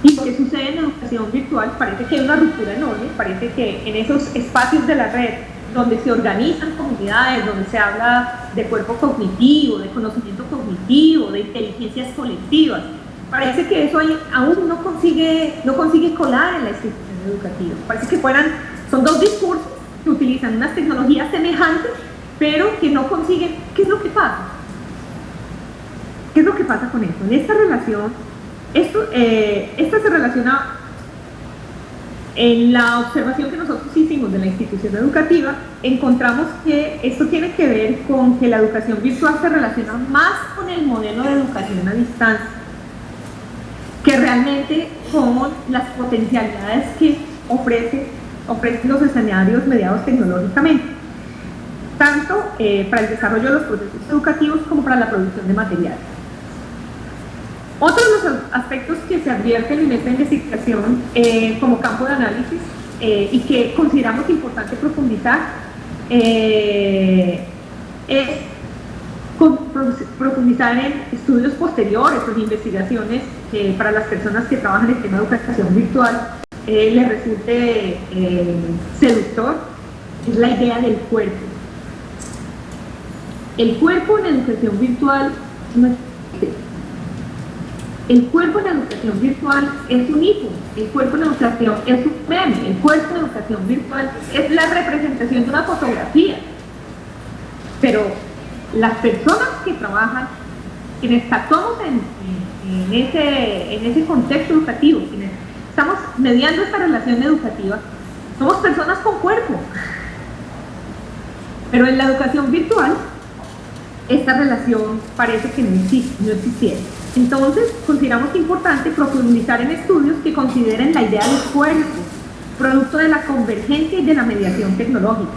y lo que sucede en educación virtual, parece que hay una ruptura enorme. Parece que en esos espacios de la red donde se organizan comunidades, donde se habla de cuerpo cognitivo, de conocimiento cognitivo, de inteligencias colectivas, parece que eso aún no consigue colar en la institución educativa. Parece que son dos discursos que utilizan unas tecnologías semejantes, pero que no consiguen. ¿Qué es lo que pasa? ¿Qué es lo que pasa con esto? En esta relación, esta se relaciona en la observación que nosotros hicimos de la institución educativa. Encontramos que esto tiene que ver con que la educación virtual se relaciona más con el modelo de educación a distancia que realmente con las potencialidades que ofrecen los escenarios mediados tecnológicamente, tanto para el desarrollo de los procesos educativos como para la producción de materiales. Otro de los aspectos que se advierten en esta investigación como campo de análisis y que consideramos importante profundizar es profundizar en estudios posteriores o en investigaciones para las personas que trabajan en el tema de educación virtual les resulte seductor. Es la idea del cuerpo. El cuerpo en educación virtual no existe. El cuerpo en educación virtual es un ícono, el cuerpo en educación es un meme, el cuerpo en educación virtual es la representación de una fotografía. Pero las personas que trabajan, quienes actuamos en ese contexto educativo, quienes estamos mediando esta relación educativa, somos personas con cuerpo. Pero en la educación virtual, esta relación parece que no existiera. Entonces, consideramos importante profundizar en estudios que consideren la idea del cuerpo, producto de la convergencia y de la mediación tecnológica,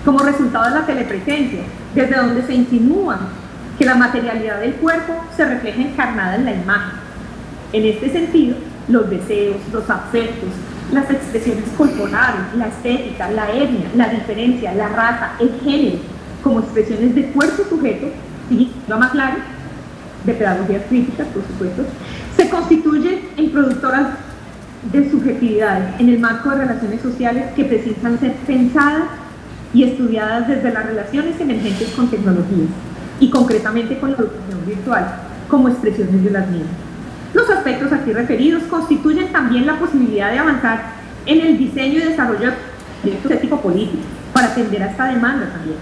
como resultado de la telepresencia, desde donde se insinúa que la materialidad del cuerpo se refleja encarnada en la imagen. En este sentido, los deseos, los afectos, las expresiones corporales, la estética, la etnia, la diferencia, la raza, el género, como expresiones de cuerpo sujeto, y más claro, de pedagogías críticas, por supuesto, se constituyen en productoras de subjetividades en el marco de relaciones sociales que precisan ser pensadas y estudiadas desde las relaciones emergentes con tecnologías y concretamente con la educación virtual como expresiones de las mismas. Los aspectos aquí referidos constituyen también la posibilidad de avanzar en el diseño y desarrollo de proyectos ético-políticos para atender a esta demanda también,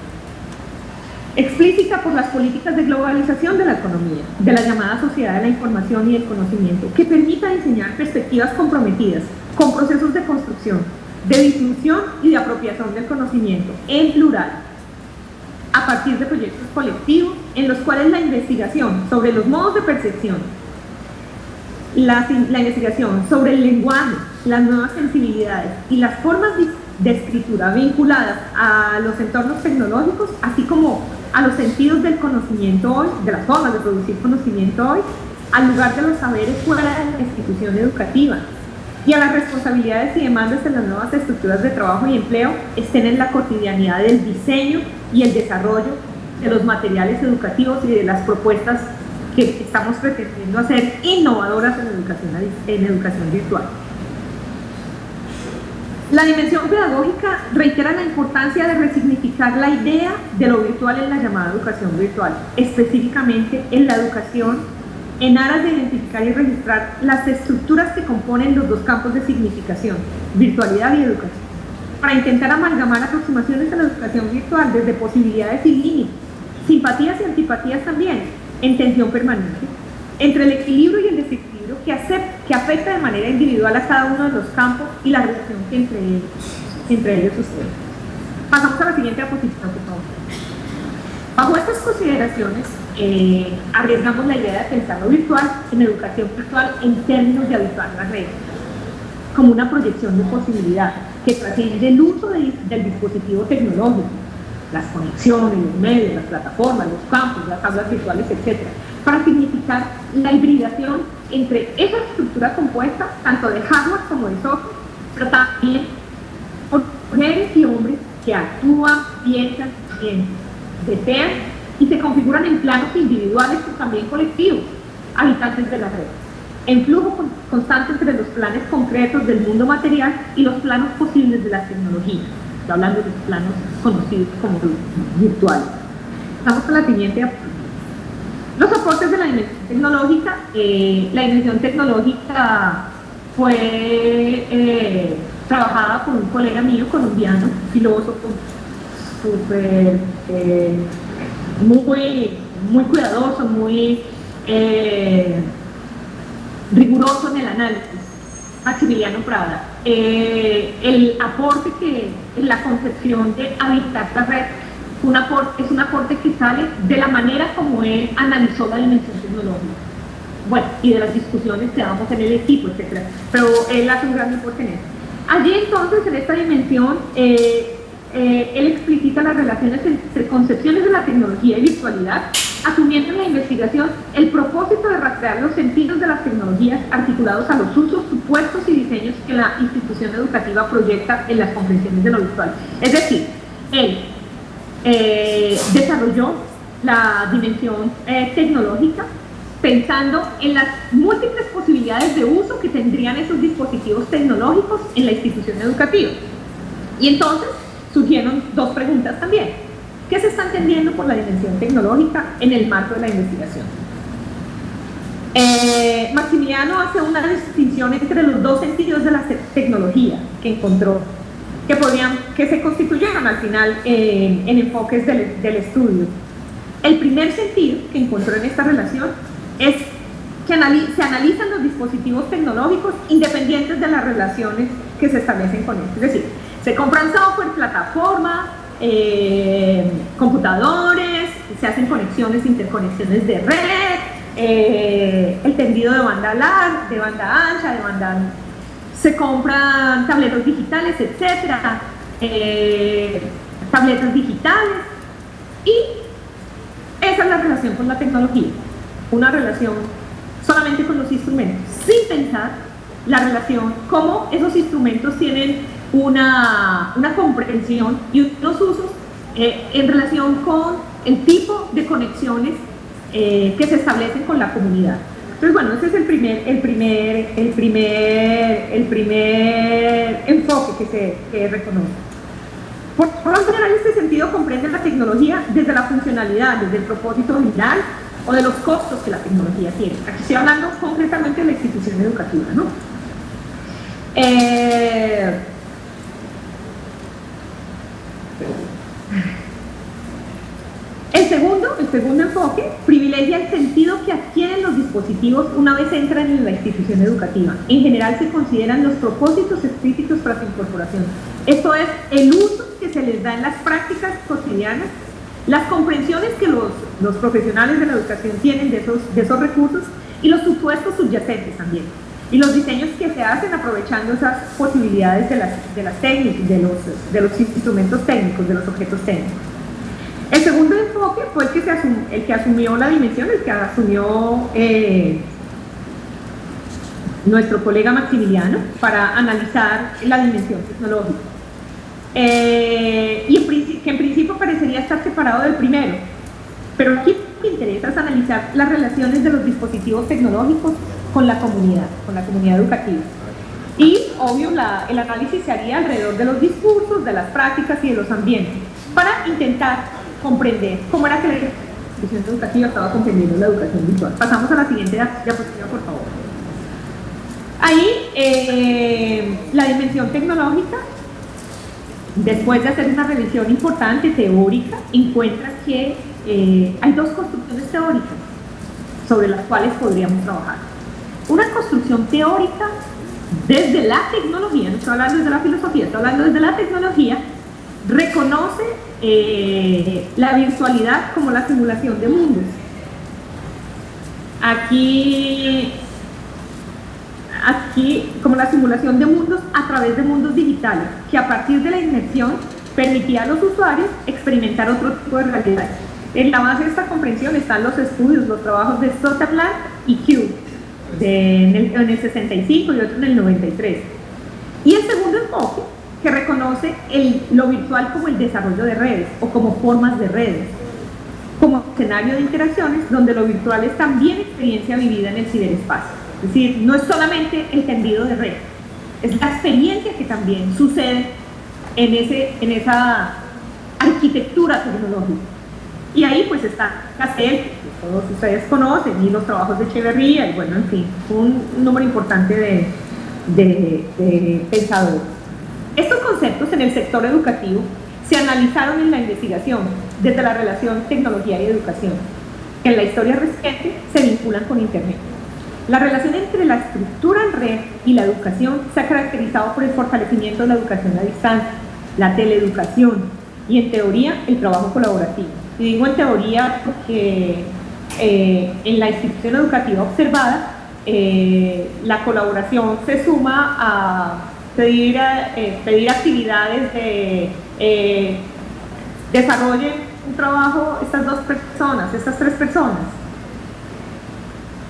explícita por las políticas de globalización de la economía, de la llamada sociedad de la información y del conocimiento, que permita diseñar perspectivas comprometidas con procesos de construcción, de difusión y de apropiación del conocimiento, en plural, a partir de proyectos colectivos en los cuales la investigación sobre los modos de percepción, la investigación sobre el lenguaje, las nuevas sensibilidades y las formas de escritura vinculadas a los entornos tecnológicos, así como a los sentidos del conocimiento hoy, de las formas de producir conocimiento hoy, al lugar de los saberes fuera de la institución educativa y a las responsabilidades y demandas de las nuevas estructuras de trabajo y empleo estén en la cotidianidad del diseño y el desarrollo de los materiales educativos y de las propuestas que estamos pretendiendo hacer innovadoras en educación virtual. La dimensión pedagógica reitera la importancia de resignificar la idea de lo virtual en la llamada educación virtual, específicamente en la educación, en aras de identificar y registrar las estructuras que componen los dos campos de significación, virtualidad y educación, para intentar amalgamar aproximaciones a la educación virtual desde posibilidades y límites, simpatías y antipatías también, en tensión permanente, entre el equilibrio y el desequilibrio que afecta de manera individual a cada uno de los campos y la relación que entre ellos sucede. Pasamos a la siguiente diapositiva, por favor. Bajo estas consideraciones, arriesgamos la idea de pensar lo virtual en educación virtual en términos de habituar las redes, como una proyección de posibilidad que trasciende el uso del dispositivo tecnológico, las conexiones, los medios, las plataformas, los campos, las aulas virtuales, etc., para significar la hibridación entre esa estructura compuesta, tanto de hardware como de software, pero también por mujeres y hombres que actúan, piensan, desean y se configuran en planos individuales pero también colectivos, habitantes de la red, en flujo constante entre los planes concretos del mundo material y los planos posibles de las tecnologías. Estoy hablando de los planos conocidos como virtuales. Vamos a la siguiente diapositiva. Los soportes de la dimensión tecnológica. La dimensión tecnológica fue trabajada por un colega mío colombiano, filósofo, súper muy cuidadoso, muy riguroso en el análisis, Maximiliano Prada. El aporte que en la concepción de habitar la red es un aporte que sale de la manera como él analizó la dimensión tecnológica. Bueno, y de las discusiones que damos en el equipo, etc. Pero él hace un gran aporte en eso. Allí entonces, en esta dimensión, él explicita las relaciones entre concepciones de la tecnología y virtualidad, asumiendo en la investigación el propósito de rastrear los sentidos de las tecnologías articulados a los usos, supuestos y diseños que la institución educativa proyecta en las comprensiones de lo virtual. Es decir, él desarrolló la dimensión tecnológica pensando en las múltiples posibilidades de uso que tendrían esos dispositivos tecnológicos en la institución educativa. Y entonces surgieron dos preguntas también. ¿Qué se está entendiendo por la dimensión tecnológica en el marco de la investigación? Maximiliano hace una distinción entre los dos sentidos de la tecnología que encontró, que se constituyeron al final en enfoques del estudio. El primer sentido que encontró en esta relación es que se analizan los dispositivos tecnológicos independientes de las relaciones que se establecen con ellos. Es decir, se compran software, plataforma, computadores, se hacen conexiones, interconexiones de red, el tendido de banda larga, de banda ancha, de banda... Se compran tableros digitales, etcétera, tabletas digitales, y esa es la relación con la tecnología, una relación solamente con los instrumentos, sin pensar la relación, cómo esos instrumentos tienen una comprensión y unos usos en relación con el tipo de conexiones que se establecen con la comunidad. Entonces, bueno, ese es el primer enfoque que reconoce. Por lo general, este sentido comprende la tecnología desde la funcionalidad, desde el propósito general o de los costos que la tecnología tiene. Aquí estoy hablando concretamente de la institución educativa, ¿no? El segundo enfoque privilegia el sentido que adquieren los dispositivos una vez entran en la institución educativa. En general se consideran los propósitos explícitos para su incorporación. Esto es el uso que se les da en las prácticas cotidianas, las comprensiones que los profesionales de la educación tienen de esos recursos y los supuestos subyacentes también. Y los diseños que se hacen aprovechando esas posibilidades de las técnicas, de los instrumentos técnicos, de los objetos técnicos. El segundo enfoque fue el que asumió la dimensión, el que asumió nuestro colega Maximiliano para analizar la dimensión tecnológica. Que en principio parecería estar separado del primero, pero aquí lo que interesa es analizar las relaciones de los dispositivos tecnológicos con la comunidad educativa. Y, obvio, el análisis se haría alrededor de los discursos, de las prácticas y de los ambientes, para intentar comprender cómo era que la institución educativa estaba comprendiendo la educación virtual. Pasamos a la siguiente diapositiva, por favor. Ahí, la dimensión tecnológica, después de hacer una revisión importante, teórica, encuentra que hay dos construcciones teóricas sobre las cuales podríamos trabajar. Una construcción teórica desde la tecnología, no estoy hablando desde la filosofía, estoy hablando desde la tecnología, reconoce la virtualidad como la simulación de mundos. Aquí como la simulación de mundos a través de mundos digitales, que a partir de la inmersión permitía a los usuarios experimentar otro tipo de realidades. En la base de esta comprensión están los estudios, los trabajos de Sutherland y Cube, en el 65 y otro en el 93. Y el segundo enfoque, que reconoce lo virtual como el desarrollo de redes o como formas de redes, como escenario de interacciones donde lo virtual es también experiencia vivida en el ciberespacio. Es decir, no es solamente el tendido de red, es la experiencia que también sucede en esa arquitectura tecnológica. Y ahí pues está Cassel, que todos ustedes conocen, y los trabajos de Echeverría, y bueno, en fin, un número importante de pensadores. Estos conceptos en el sector educativo se analizaron en la investigación desde la relación tecnología y educación, que en la historia reciente se vinculan con Internet. La relación entre la estructura en red y la educación se ha caracterizado por el fortalecimiento de la educación a distancia, la teleeducación y, en teoría, el trabajo colaborativo. Y digo en teoría porque en la institución educativa observada, la colaboración se suma a pedir actividades de desarrollen un trabajo estas tres personas.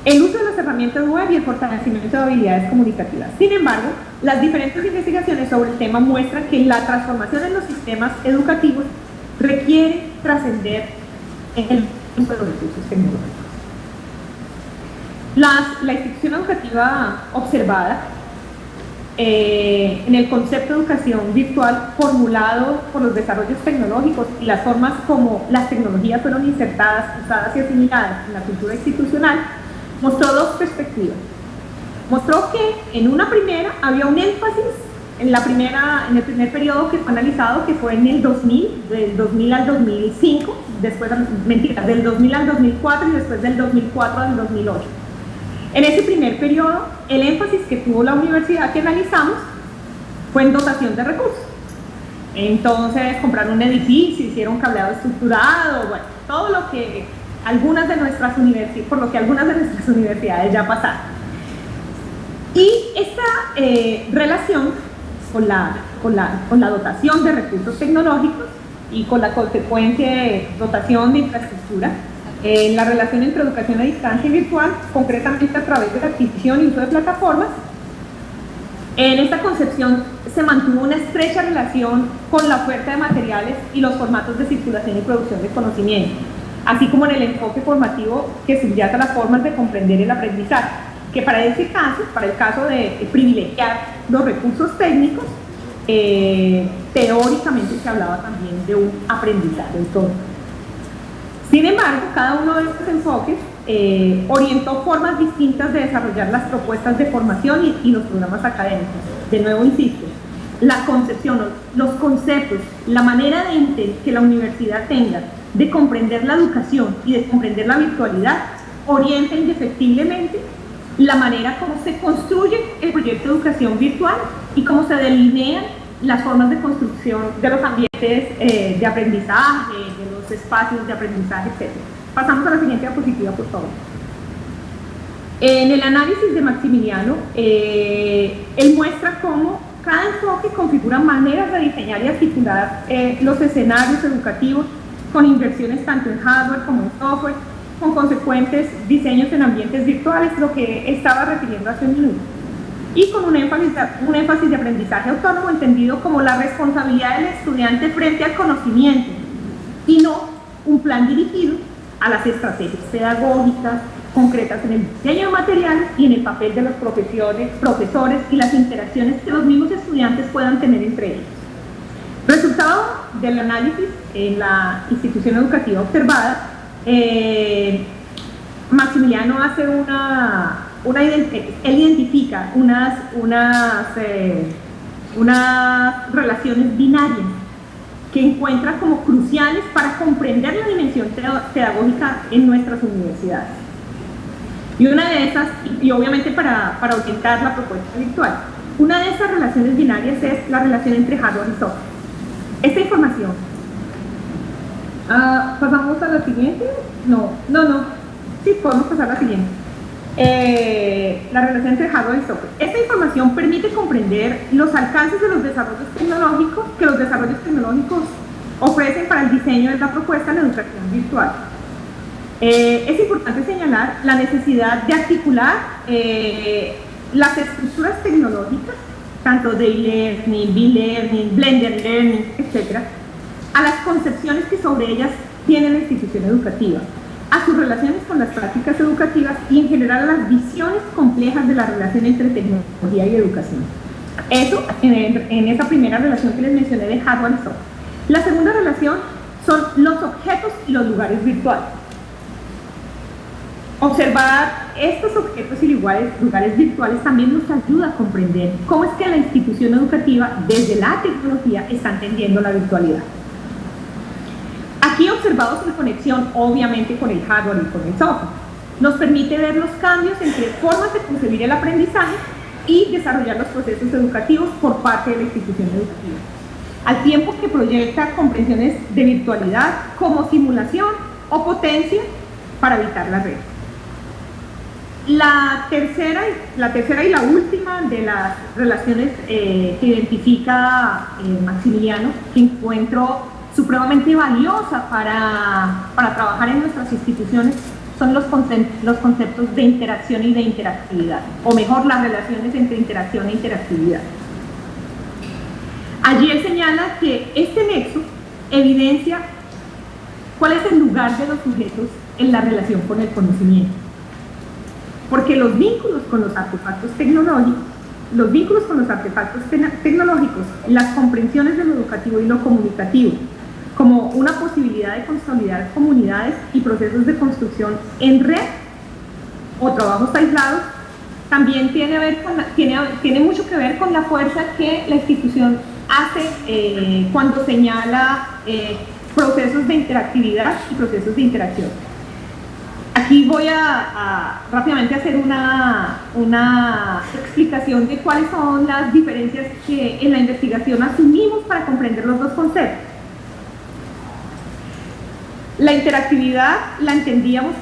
El uso de las herramientas web y el fortalecimiento de habilidades comunicativas. Sin embargo, las diferentes investigaciones sobre el tema muestran que la transformación en los sistemas educativos requiere trascender el uso de los recursos tecnológicos. La institución educativa observada en el concepto de educación virtual formulado por los desarrollos tecnológicos y las formas como las tecnologías fueron insertadas, usadas y asimiladas en la cultura institucional, mostró dos perspectivas. Mostró que en una primera había un énfasis en el primer periodo que fue analizado, que fue en el 2000, del 2000 al 2005, después, del 2000 al 2004 y después del 2004 al 2008. En ese primer periodo, el énfasis que tuvo la universidad que analizamos fue en dotación de recursos. Entonces, compraron un edificio, hicieron cableado estructurado, bueno, todo lo que algunas de nuestras universidades ya pasaron. Y esta relación con la dotación de recursos tecnológicos y con la consecuente dotación de infraestructura, la relación entre educación a distancia y virtual, concretamente a través de la adquisición y uso de plataformas, en esta concepción se mantuvo una estrecha relación con la oferta de materiales y los formatos de circulación y producción de conocimiento, así como en el enfoque formativo que subyace las formas de comprender el aprendizaje, que para el caso de privilegiar los recursos técnicos, teóricamente se hablaba también de un aprendizaje autónomo. Sin embargo, cada uno de estos enfoques orientó formas distintas de desarrollar las propuestas de formación y los programas académicos. De nuevo, insisto, la concepción, los conceptos, la manera que la universidad tenga de comprender la educación y de comprender la virtualidad orienta indefectiblemente la manera como se construye el proyecto de educación virtual y cómo se delinean las formas de construcción de los ambientes de aprendizaje, de los espacios de aprendizaje, etc. Pasamos a la siguiente diapositiva, por favor. En el análisis de Maximiliano, él muestra cómo cada enfoque configura maneras de diseñar y articular los escenarios educativos con inversiones tanto en hardware como en software, con consecuentes diseños en ambientes virtuales, lo que estaba refiriendo hace un minuto, y con un énfasis de aprendizaje autónomo entendido como la responsabilidad del estudiante frente al conocimiento y no un plan dirigido a las estrategias pedagógicas concretas en el diseño de materiales y en el papel de los profesores y las interacciones que los mismos estudiantes puedan tener entre ellos. Resultado del análisis en la institución educativa observada, Maximiliano hace él identifica unas relaciones binarias que encuentra como cruciales para comprender la dimensión pedagógica en nuestras universidades. Y una de esas, y obviamente para orientar la propuesta virtual, una de esas relaciones binarias es la relación entre hardware y software. Esta información, ¿pasamos a la siguiente? No, sí, podemos pasar a la siguiente. La relación entre hardware y software. Esta información permite comprender los alcances de los desarrollos tecnológicos que los desarrollos tecnológicos ofrecen para el diseño de la propuesta en educación virtual. Es importante señalar la necesidad de articular las estructuras tecnológicas, tanto de e-learning, B-learning, blended learning, etc., a las concepciones que sobre ellas tiene la institución educativa, a sus relaciones con las prácticas educativas y en general a las visiones complejas de la relación entre tecnología y educación. Eso en esa primera relación que les mencioné de hardware y software. La segunda relación son los objetos y los lugares virtuales. Observar estos objetos y lugares virtuales también nos ayuda a comprender cómo es que la institución educativa, desde la tecnología, está entendiendo la virtualidad. Aquí observados en conexión, obviamente, con el hardware y con el software, nos permite ver los cambios entre formas de concebir el aprendizaje y desarrollar los procesos educativos por parte de la institución educativa, al tiempo que proyecta comprensiones de virtualidad como simulación o potencia para evitar la red. La tercera y la última de las relaciones que identifica Maximiliano, que encuentro supremamente valiosa para trabajar en nuestras instituciones, son los conceptos de interacción y de interactividad, o mejor, las relaciones entre interacción e interactividad. Allí él señala que este nexo evidencia cuál es el lugar de los sujetos en la relación con el conocimiento. Porque los vínculos con los artefactos tecnológicos, las comprensiones de lo educativo y lo comunicativo, como una posibilidad de consolidar comunidades y procesos de construcción en red o trabajos aislados, también tiene mucho que ver con la fuerza que la institución hace cuando señala procesos de interactividad y procesos de interacción. Aquí voy a rápidamente hacer una explicación de cuáles son las diferencias que en la investigación asumimos para comprender los dos conceptos. La interactividad la entendíamos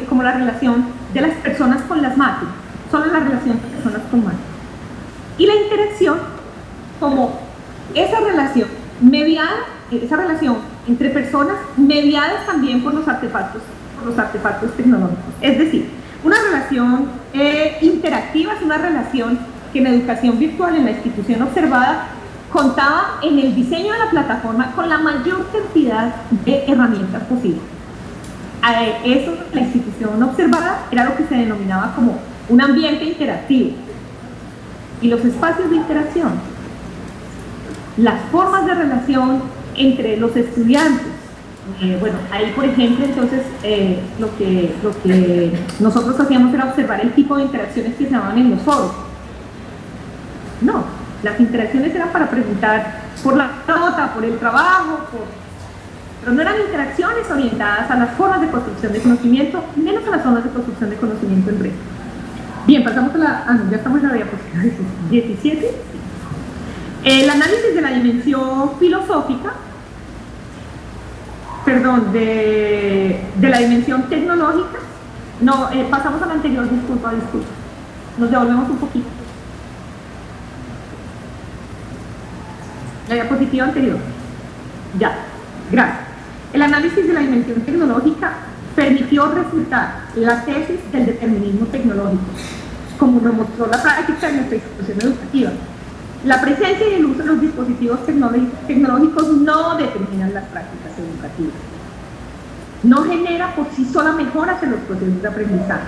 como la relación de las personas con las máquinas, solo la relación de personas con máquinas. Y la interacción como esa relación entre personas mediadas también por los artefactos tecnológicos. Es decir, una relación interactiva es una relación que en educación virtual, en la institución observada, contaba en el diseño de la plataforma con la mayor cantidad de herramientas posibles. Eso, la institución observada, era lo que se denominaba como un ambiente interactivo. Y los espacios de interacción, las formas de relación entre los estudiantes. Bueno, ahí por ejemplo, entonces, lo que nosotros hacíamos era observar el tipo de interacciones que se daban en los foros. No, las interacciones eran para preguntar por la nota, por el trabajo, pero no eran interacciones orientadas a las formas de construcción de conocimiento, menos a las formas de construcción de conocimiento en red. Bien, pasamos a ya estamos en la diapositiva 17. El análisis de la dimensión filosófica, perdón, de la dimensión tecnológica. No, pasamos a la anterior, disculpa. Nos devolvemos un poquito. La diapositiva anterior. Ya, gracias. El análisis de la dimensión tecnológica permitió refutar la tesis del determinismo tecnológico, como lo mostró la práctica de nuestra institución educativa. La presencia y el uso de los dispositivos tecnológicos no determinan las prácticas educativas. No genera por sí sola mejoras en los procesos de aprendizaje.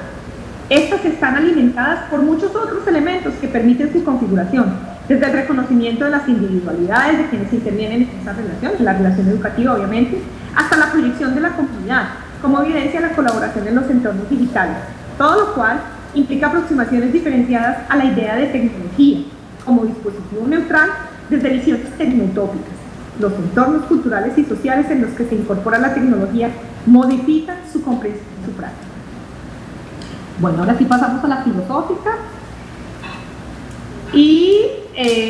Estas están alimentadas por muchos otros elementos que permiten su configuración, desde el reconocimiento de las individualidades de quienes intervienen en esa relación, en la relación educativa obviamente, hasta la proyección de la comunidad, como evidencia la colaboración en los entornos digitales, todo lo cual implica aproximaciones diferenciadas a la idea de tecnología como dispositivo neutral desde visiones tecnotópicas. Los entornos culturales y sociales en los que se incorpora la tecnología modifican su comprensión y su práctica. Bueno, ahora sí pasamos a la filosófica. Y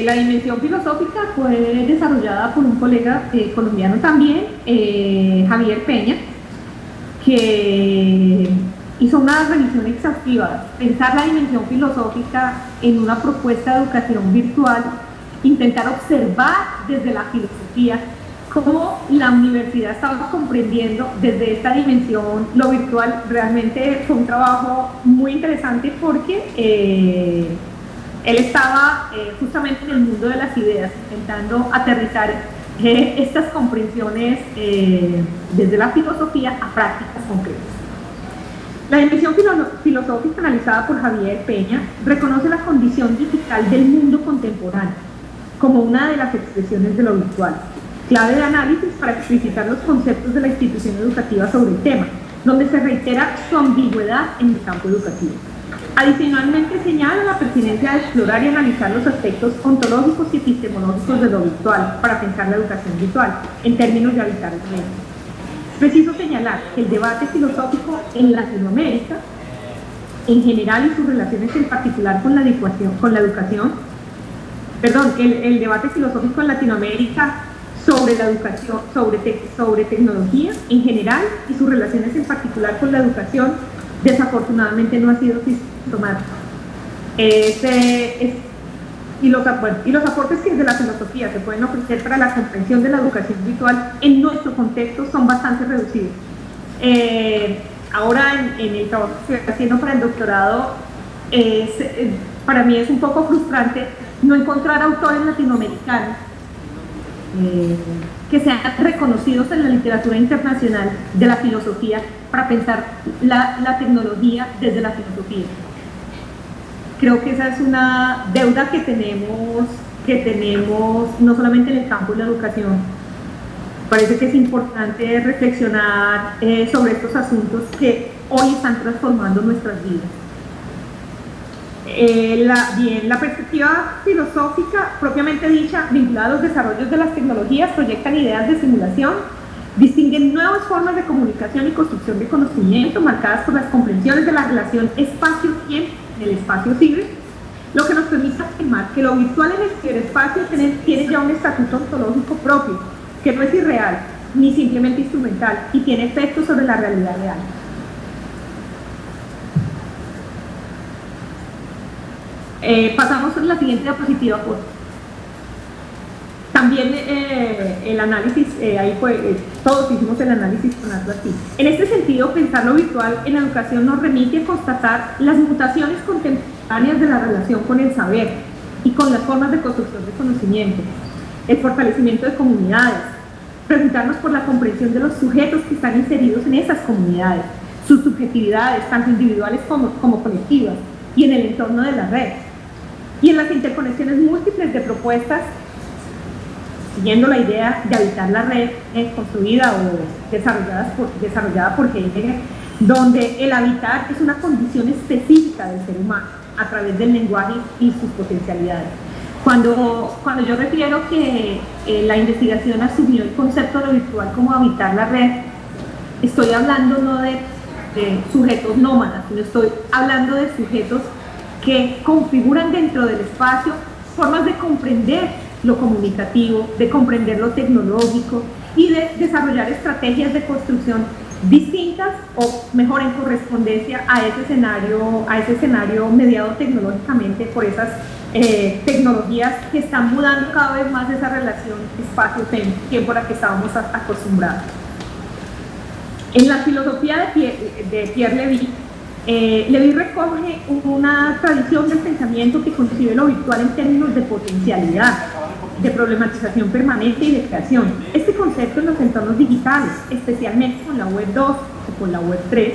la dimensión filosófica fue desarrollada por un colega colombiano también, Javier Peña, que hizo una revisión exhaustiva, pensar la dimensión filosófica en una propuesta de educación virtual, intentar observar desde la filosofía cómo la universidad estaba comprendiendo desde esta dimensión lo virtual. Realmente fue un trabajo muy interesante porque él estaba justamente en el mundo de las ideas, intentando aterrizar estas comprensiones desde la filosofía a prácticas concretas. La dimensión filosófica analizada por Javier Peña reconoce la condición digital del mundo contemporáneo como una de las expresiones de lo virtual, clave de análisis para explicitar los conceptos de la institución educativa sobre el tema, donde se reitera su ambigüedad en el campo educativo. Adicionalmente señala la pertinencia de explorar y analizar los aspectos ontológicos y epistemológicos de lo virtual para pensar la educación virtual en términos de habitar el mundo. Preciso señalar que el debate filosófico en Latinoamérica, en general y sus relaciones en particular con la educación, el debate filosófico en Latinoamérica sobre la educación, sobre tecnología en general y sus relaciones en particular con la educación, desafortunadamente no ha sido sistemático. Y los aportes que desde la filosofía se pueden ofrecer para la comprensión de la educación virtual en nuestro contexto son bastante reducidos. Ahora en el trabajo que estoy haciendo para el doctorado, para mí es un poco frustrante no encontrar autores latinoamericanos que sean reconocidos en la literatura internacional de la filosofía para pensar la tecnología desde la filosofía. Creo que esa es una deuda que tenemos no solamente en el campo de la educación. Parece que es importante reflexionar sobre estos asuntos que hoy están transformando nuestras vidas. La perspectiva filosófica propiamente dicha, vinculada a los desarrollos de las tecnologías, proyectan ideas de simulación, distinguen nuevas formas de comunicación y construcción de conocimiento marcadas por las comprensiones de la relación espacio-tiempo en el espacio ciber, lo que nos permite afirmar que lo virtual en el ciberespacio tiene ya un estatuto ontológico propio, que no es irreal ni simplemente instrumental y tiene efectos sobre la realidad real. Pasamos a la siguiente diapositiva, por favor. También el análisis, todos hicimos el análisis con Atlas. En este sentido, pensar lo virtual en la educación nos remite a constatar las mutaciones contemporáneas de la relación con el saber y con las formas de construcción de conocimiento, el fortalecimiento de comunidades, preguntarnos por la comprensión de los sujetos que están inseridos en esas comunidades, sus subjetividades, tanto individuales como colectivas, y en el entorno de la red, y en las interconexiones múltiples de propuestas, siguiendo la idea de habitar la red construida o desarrollada por Heidegger, donde el habitar es una condición específica del ser humano a través del lenguaje y sus potencialidades. Cuando yo refiero que la investigación asumió el concepto de lo virtual como habitar la red, estoy hablando no de sujetos nómadas, sino estoy hablando de sujetos que configuran dentro del espacio formas de comprender lo comunicativo, de comprender lo tecnológico y de desarrollar estrategias de construcción distintas o mejor en correspondencia a ese escenario mediado tecnológicamente por esas tecnologías que están mudando cada vez más esa relación espacio-tiempo a la que estábamos acostumbrados. En la filosofía de Pierre Levy, Levy recoge una tradición del pensamiento que concibe lo virtual en términos de potencialidad, de problematización permanente y de creación. Este concepto en los entornos digitales, especialmente con la web 2 o con la web 3,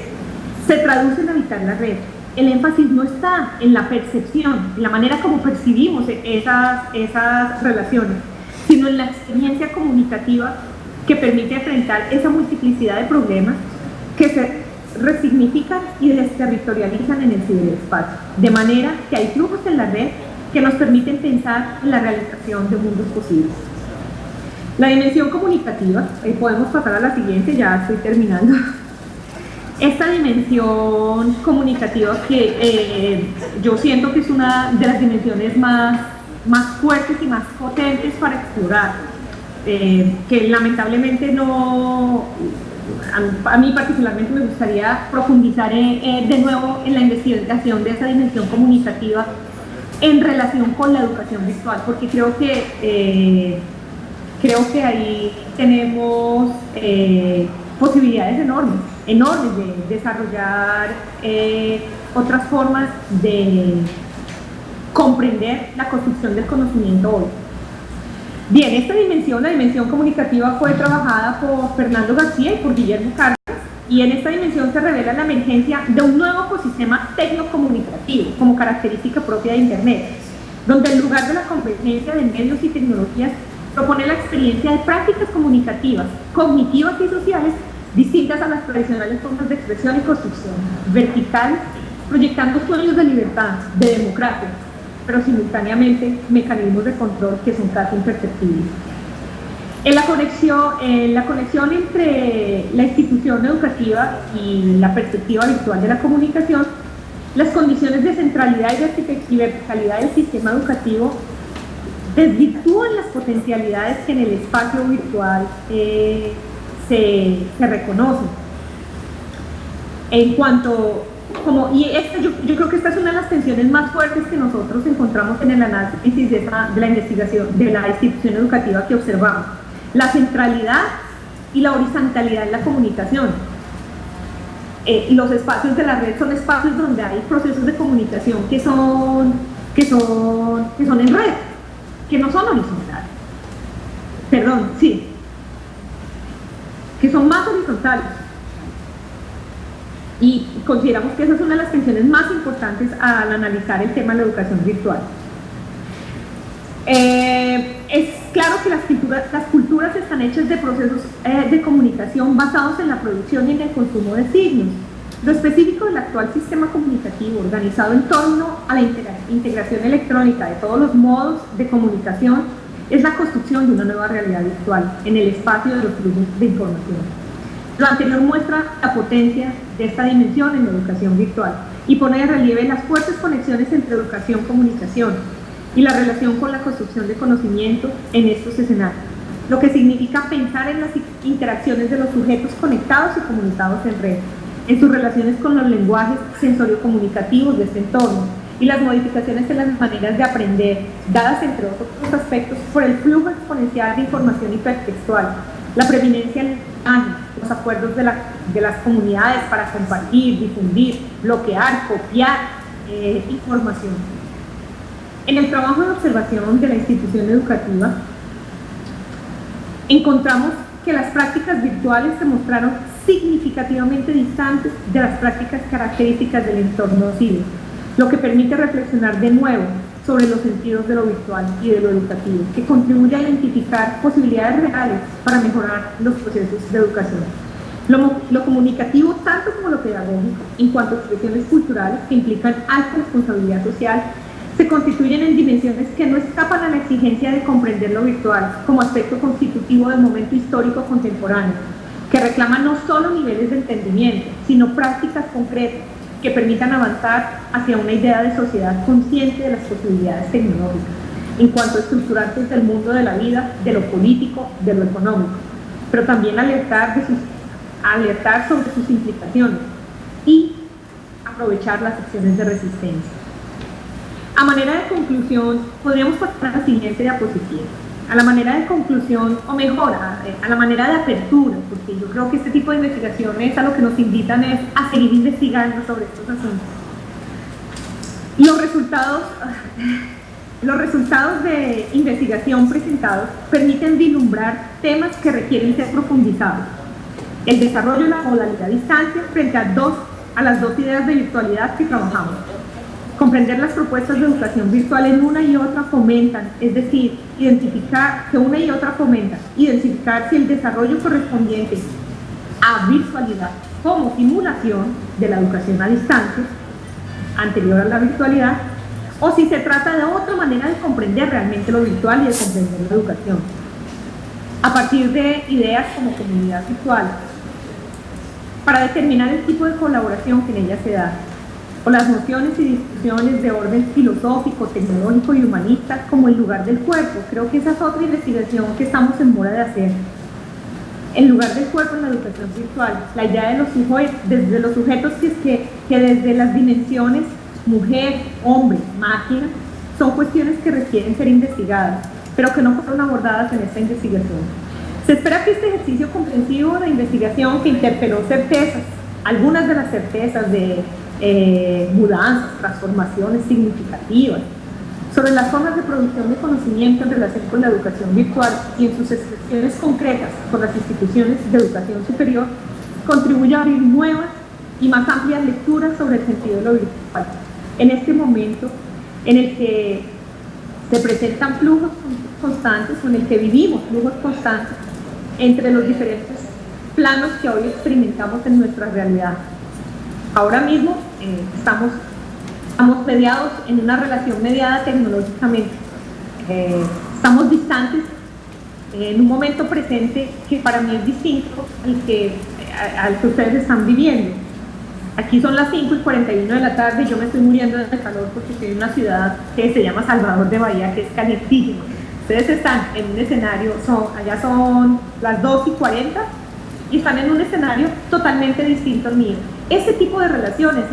se traduce en habitar la red. El énfasis no está en la percepción, en la manera como percibimos esas relaciones, sino en la experiencia comunicativa que permite enfrentar esa multiplicidad de problemas que se resignifican y desterritorializan en el ciberespacio, de manera que hay flujos en la red que nos permiten pensar en la realización de mundos posibles. La dimensión comunicativa, podemos pasar a la siguiente, ya estoy terminando, esta dimensión comunicativa que yo siento que es una de las dimensiones más fuertes y más potentes para explorar, que lamentablemente no, a mí particularmente me gustaría profundizar de nuevo en la investigación de esa dimensión comunicativa en relación con la educación virtual, porque creo que ahí tenemos posibilidades enormes de desarrollar otras formas de comprender la construcción del conocimiento hoy. Bien, esta dimensión, la dimensión comunicativa, fue trabajada por Fernando García y por Guillermo Cárdenas, y en esta dimensión se revela la emergencia de un nuevo ecosistema tecnocomunicativo como característica propia de Internet, donde en lugar de la convergencia de medios y tecnologías propone la experiencia de prácticas comunicativas, cognitivas y sociales distintas a las tradicionales formas de expresión y construcción, vertical, proyectando sueños de libertad, de democracia, pero simultáneamente mecanismos de control que son casi imperceptibles. En la conexión entre la institución educativa y la perspectiva virtual de la comunicación, las condiciones de centralidad y verticalidad del sistema educativo desvirtúan las potencialidades que en el espacio virtual se reconocen. En cuanto, yo creo que esta es una de las tensiones más fuertes que nosotros encontramos en el análisis de la investigación de la institución educativa que observamos: la centralidad y la horizontalidad en la comunicación. Los espacios de la red son espacios donde hay procesos de comunicación que son en red, que no son horizontales. Perdón, sí. Que son más horizontales. Y consideramos que esa es una de las tensiones más importantes al analizar el tema de la educación virtual. Es claro que las culturas están hechas de procesos de comunicación basados en la producción y en el consumo de signos. Lo específico del actual sistema comunicativo, organizado en torno a la integración electrónica de todos los modos de comunicación, es la construcción de una nueva realidad virtual en el espacio de los flujos de información. Lo anterior muestra la potencia de esta dimensión en la educación virtual y pone de relieve las fuertes conexiones entre educación y comunicación y la relación con la construcción de conocimiento en estos escenarios, lo que significa pensar en las interacciones de los sujetos conectados y comunicados en red, en sus relaciones con los lenguajes sensorio-comunicativos de este entorno y las modificaciones en las maneras de aprender, dadas entre otros aspectos por el flujo exponencial de información hipertextual, la preeminencia en los acuerdos de las comunidades para compartir, difundir, bloquear, copiar información. En el trabajo de observación de la institución educativa, encontramos que las prácticas virtuales se mostraron significativamente distantes de las prácticas características del entorno cívico, lo que permite reflexionar de nuevo sobre los sentidos de lo virtual y de lo educativo, que contribuye a identificar posibilidades reales para mejorar los procesos de educación. Lo comunicativo, tanto como lo pedagógico, en cuanto a expresiones culturales que implican alta responsabilidad social, se constituyen en dimensiones que no escapan a la exigencia de comprender lo virtual como aspecto constitutivo del momento histórico contemporáneo, que reclama no solo niveles de entendimiento, sino prácticas concretas que permitan avanzar hacia una idea de sociedad consciente de las posibilidades tecnológicas, en cuanto a estructurantes del mundo de la vida, de lo político, de lo económico, pero también alertar sobre sus implicaciones y aprovechar las acciones de resistencia. A manera de conclusión, podríamos pasar a la siguiente diapositiva. A la manera de conclusión, o mejor, a la manera de apertura, porque yo creo que este tipo de investigaciones a lo que nos invitan es a seguir investigando sobre estos asuntos. Los resultados de investigación presentados permiten vislumbrar temas que requieren ser profundizados. El desarrollo de la modalidad a distancia frente a las dos ideas de virtualidad que trabajamos. Comprender las propuestas de educación virtual en una y otra fomentan, es decir, identificar si el desarrollo correspondiente a virtualidad como simulación de la educación a distancia, anterior a la virtualidad, o si se trata de otra manera de comprender realmente lo virtual y de comprender la educación. A partir de ideas como comunidad virtual, para determinar el tipo de colaboración que en ella se da, o las nociones y discusiones de orden filosófico, tecnológico y humanista como el lugar del cuerpo. Creo que esa es otra investigación que estamos en mora de hacer. El lugar del cuerpo en la educación virtual, la idea de desde los sujetos que desde las dimensiones mujer, hombre, máquina, son cuestiones que requieren ser investigadas, pero que no fueron abordadas en esta investigación. Se espera que este ejercicio comprensivo de investigación que interpeló certezas, algunas de las certezas de mudanzas, transformaciones significativas, sobre las formas de producción de conocimiento en relación con la educación virtual y en sus expresiones concretas con las instituciones de educación superior, contribuye a abrir nuevas y más amplias lecturas sobre el sentido de lo virtual. En este momento en el que se presentan flujos constantes, o en el que vivimos flujos constantes entre los diferentes planos que hoy experimentamos en nuestra realidad. Ahora mismo estamos mediados en una relación mediada tecnológicamente. Estamos distantes en un momento presente que para mí es distinto al que ustedes están viviendo. Aquí son las 5:41 de la tarde y yo me estoy muriendo de calor porque estoy en una ciudad que se llama Salvador de Bahía, que es calientísima. Ustedes están en un escenario, allá son las 2:40 y están en un escenario totalmente distinto al mío. Ese tipo de relaciones,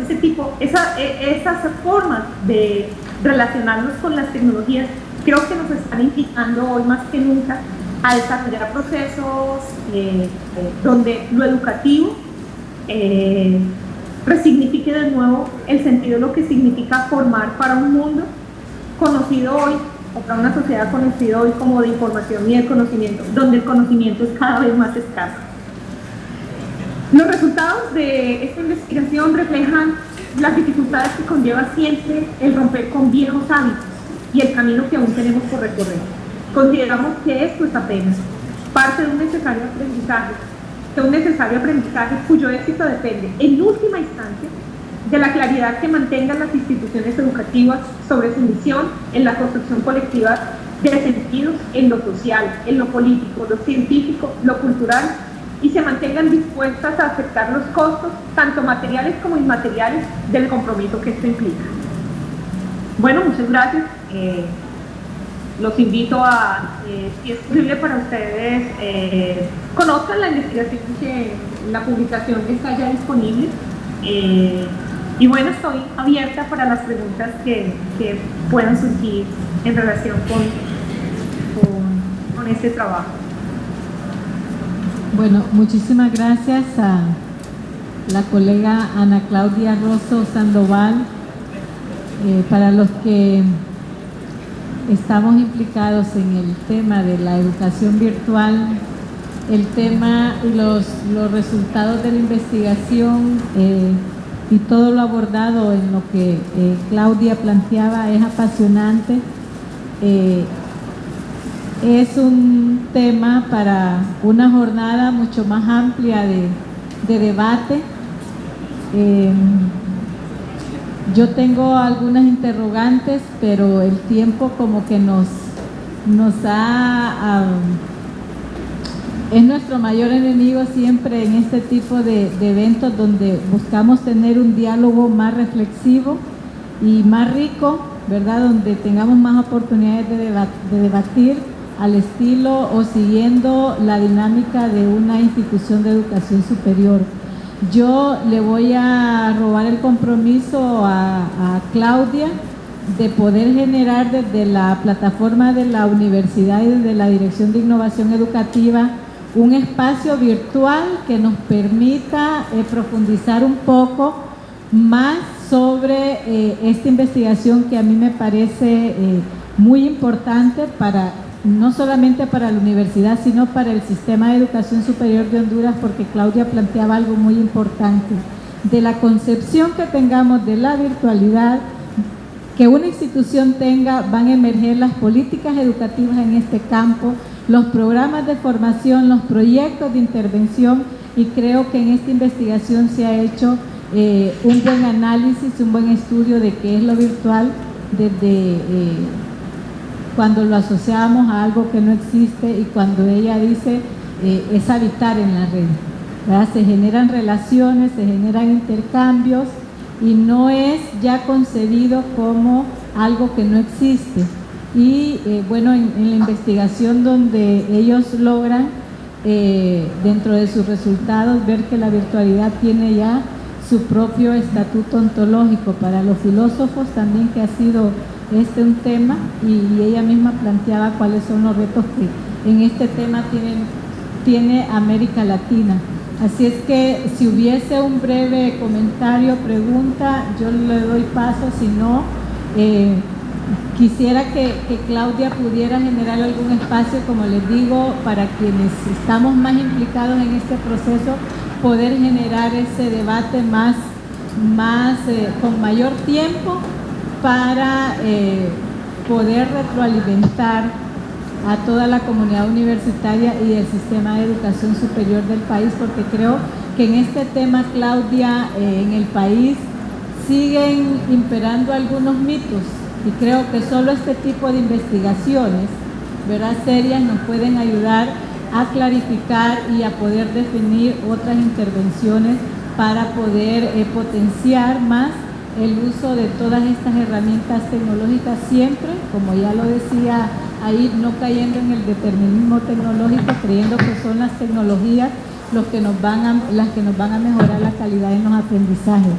esas formas de relacionarnos con las tecnologías, creo que nos están invitando hoy más que nunca a desarrollar procesos donde lo educativo resignifique de nuevo el sentido de lo que significa formar para un mundo conocido hoy, o para una sociedad conocida hoy como de información y de conocimiento, donde el conocimiento es cada vez más escaso. Los resultados de esta investigación reflejan las dificultades que conlleva siempre el romper con viejos hábitos y el camino que aún tenemos por recorrer. Consideramos que esto es apenas parte de un necesario aprendizaje cuyo éxito depende, en última instancia, de la claridad que mantengan las instituciones educativas sobre su misión en la construcción colectiva de sentidos en lo social, en lo político, lo científico, lo cultural, y se mantengan dispuestas a aceptar los costos, tanto materiales como inmateriales, del compromiso que esto implica. Bueno, muchas gracias. Los invito a, si es posible para ustedes, conozcan la investigación, la publicación que está ya disponible. Y bueno, estoy abierta para las preguntas que puedan surgir en relación con este trabajo. Bueno, muchísimas gracias a la colega Ana Claudia Rosso Sandoval. Para los que estamos implicados en el tema de la educación virtual, el tema y los resultados de la investigación y todo lo abordado en lo que Claudia planteaba es apasionante. Es un tema para una jornada mucho más amplia de debate. Yo tengo algunas interrogantes, pero el tiempo como que nos es nuestro mayor enemigo siempre en este tipo de eventos donde buscamos tener un diálogo más reflexivo y más rico, ¿verdad? Donde tengamos más oportunidades de debatir al estilo o siguiendo la dinámica de una institución de educación superior. Yo le voy a robar el compromiso a Claudia de poder generar desde la plataforma de la universidad y desde la Dirección de Innovación Educativa un espacio virtual que nos permita profundizar un poco más sobre esta investigación que a mí me parece muy importante no solamente para la universidad, sino para el sistema de educación superior de Honduras, porque Claudia planteaba algo muy importante. De la concepción que tengamos de la virtualidad, que una institución tenga, van a emerger las políticas educativas en este campo, los programas de formación, los proyectos de intervención, y creo que en esta investigación se ha hecho un buen análisis, un buen estudio de qué es lo virtual desde cuando lo asociamos a algo que no existe y cuando ella dice es habitar en la red. ¿verdad? Se generan relaciones, se generan intercambios y no es ya concebido como algo que no existe. Y bueno, en la investigación donde ellos logran dentro de sus resultados ver que la virtualidad tiene ya su propio estatuto ontológico para los filósofos también, que ha sido un tema, y ella misma planteaba cuáles son los retos que en este tema tiene América Latina. Así es que si hubiese un breve comentario, pregunta, yo le doy paso. Si no, quisiera que Claudia pudiera generar algún espacio, como les digo, para quienes estamos más implicados en este proceso, poder generar ese debate con mayor tiempo para poder retroalimentar a toda la comunidad universitaria y el sistema de educación superior del país, porque creo que en este tema, Claudia, en el país siguen imperando algunos mitos, y creo que solo este tipo de investigaciones, ¿verdad?, serias, nos pueden ayudar a clarificar y a poder definir otras intervenciones para poder potenciar más el uso de todas estas herramientas tecnológicas, siempre, como ya lo decía ahí, no cayendo en el determinismo tecnológico, creyendo que son las tecnologías las que nos van a mejorar la calidad en los aprendizajes.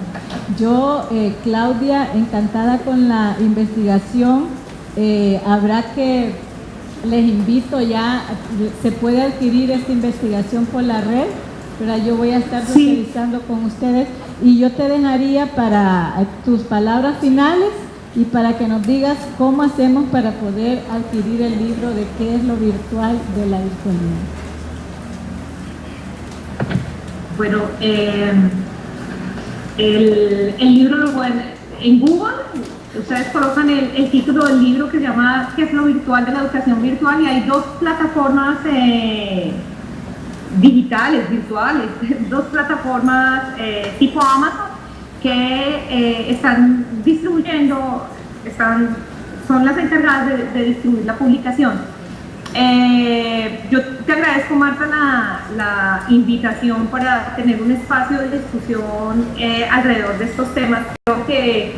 Yo, Claudia, encantada con la investigación. Habrá que, les invito ya, se puede adquirir esta investigación por la red, pero yo voy a estar socializando con ustedes, y yo te dejaría para tus palabras finales y para que nos digas cómo hacemos para poder adquirir el libro de qué es lo virtual de la virtualidad. Bueno, el libro lo pueden en Google. Ustedes colocan el título del libro, que se llama ¿Qué es lo virtual de la educación virtual? Y hay dos plataformas digitales, virtuales, dos plataformas tipo Amazon que están distribuyendo, son las encargadas de distribuir la publicación. Yo te agradezco, Marta, la invitación para tener un espacio de discusión alrededor de estos temas. Creo que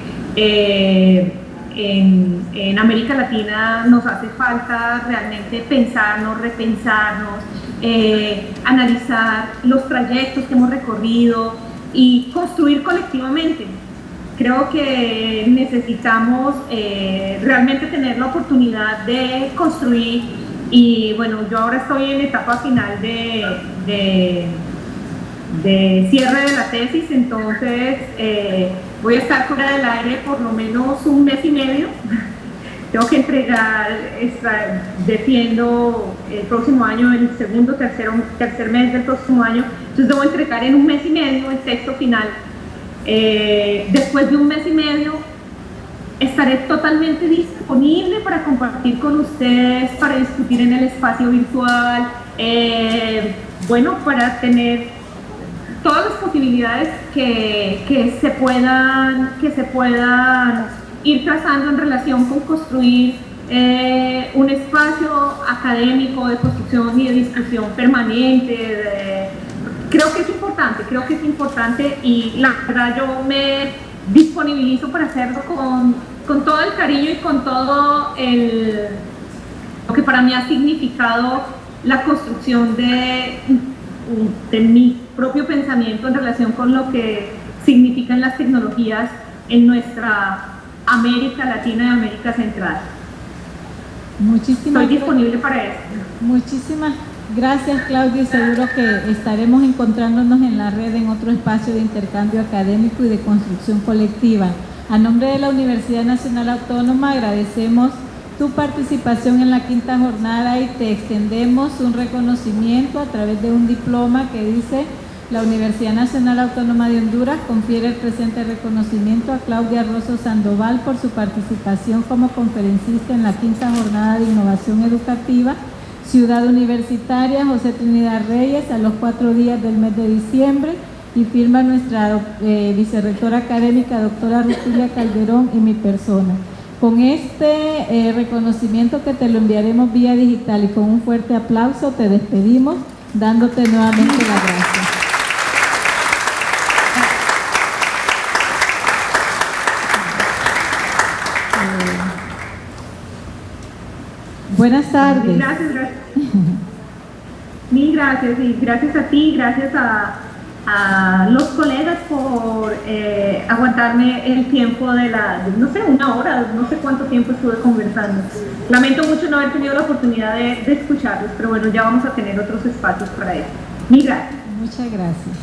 en América Latina nos hace falta realmente pensarnos, repensarnos, analizar los trayectos que hemos recorrido y construir colectivamente. Creo que necesitamos realmente tener la oportunidad de construir, y bueno, yo ahora estoy en etapa final de cierre de la tesis, entonces voy a estar fuera del aire por lo menos un mes y medio. Tengo que entregar, defiendo el próximo año, el segundo, tercer mes del próximo año, entonces debo entregar en un mes y medio el texto final. Después de un mes y medio estaré totalmente disponible para compartir con ustedes, para discutir en el espacio virtual, bueno, para tener todas las posibilidades que se puedan ir trazando en relación con construir un espacio académico de construcción y de discusión permanente. Creo que es importante, y la verdad yo me disponibilizo para hacerlo con todo el cariño y con todo lo que para mí ha significado la construcción de mi propio pensamiento en relación con lo que significan las tecnologías en nuestra América Latina y América Central. Estoy disponible para eso. Muchísimas gracias, Claudia, y seguro que estaremos encontrándonos en la red en otro espacio de intercambio académico y de construcción colectiva. A nombre de la Universidad Nacional Autónoma agradecemos tu participación en la quinta jornada y te extendemos un reconocimiento a través de un diploma que dice: la Universidad Nacional Autónoma de Honduras confiere el presente reconocimiento a Claudia Rosso Sandoval por su participación como conferencista en la quinta jornada de innovación educativa Ciudad Universitaria José Trinidad Reyes, a los 4 días del mes de diciembre, y firma nuestra vicerrectora académica, doctora Rutulia Calderón, y mi persona. Con este reconocimiento, que te lo enviaremos vía digital, y con un fuerte aplauso te despedimos, dándote nuevamente las gracias. Buenas tardes. Gracias, gracias. Mil gracias, y gracias a ti, gracias a los colegas por aguantarme el tiempo de no sé, una hora, no sé cuánto tiempo estuve conversando. Lamento mucho no haber tenido la oportunidad de escucharlos, pero bueno, ya vamos a tener otros espacios para eso. Mil gracias. Muchas gracias.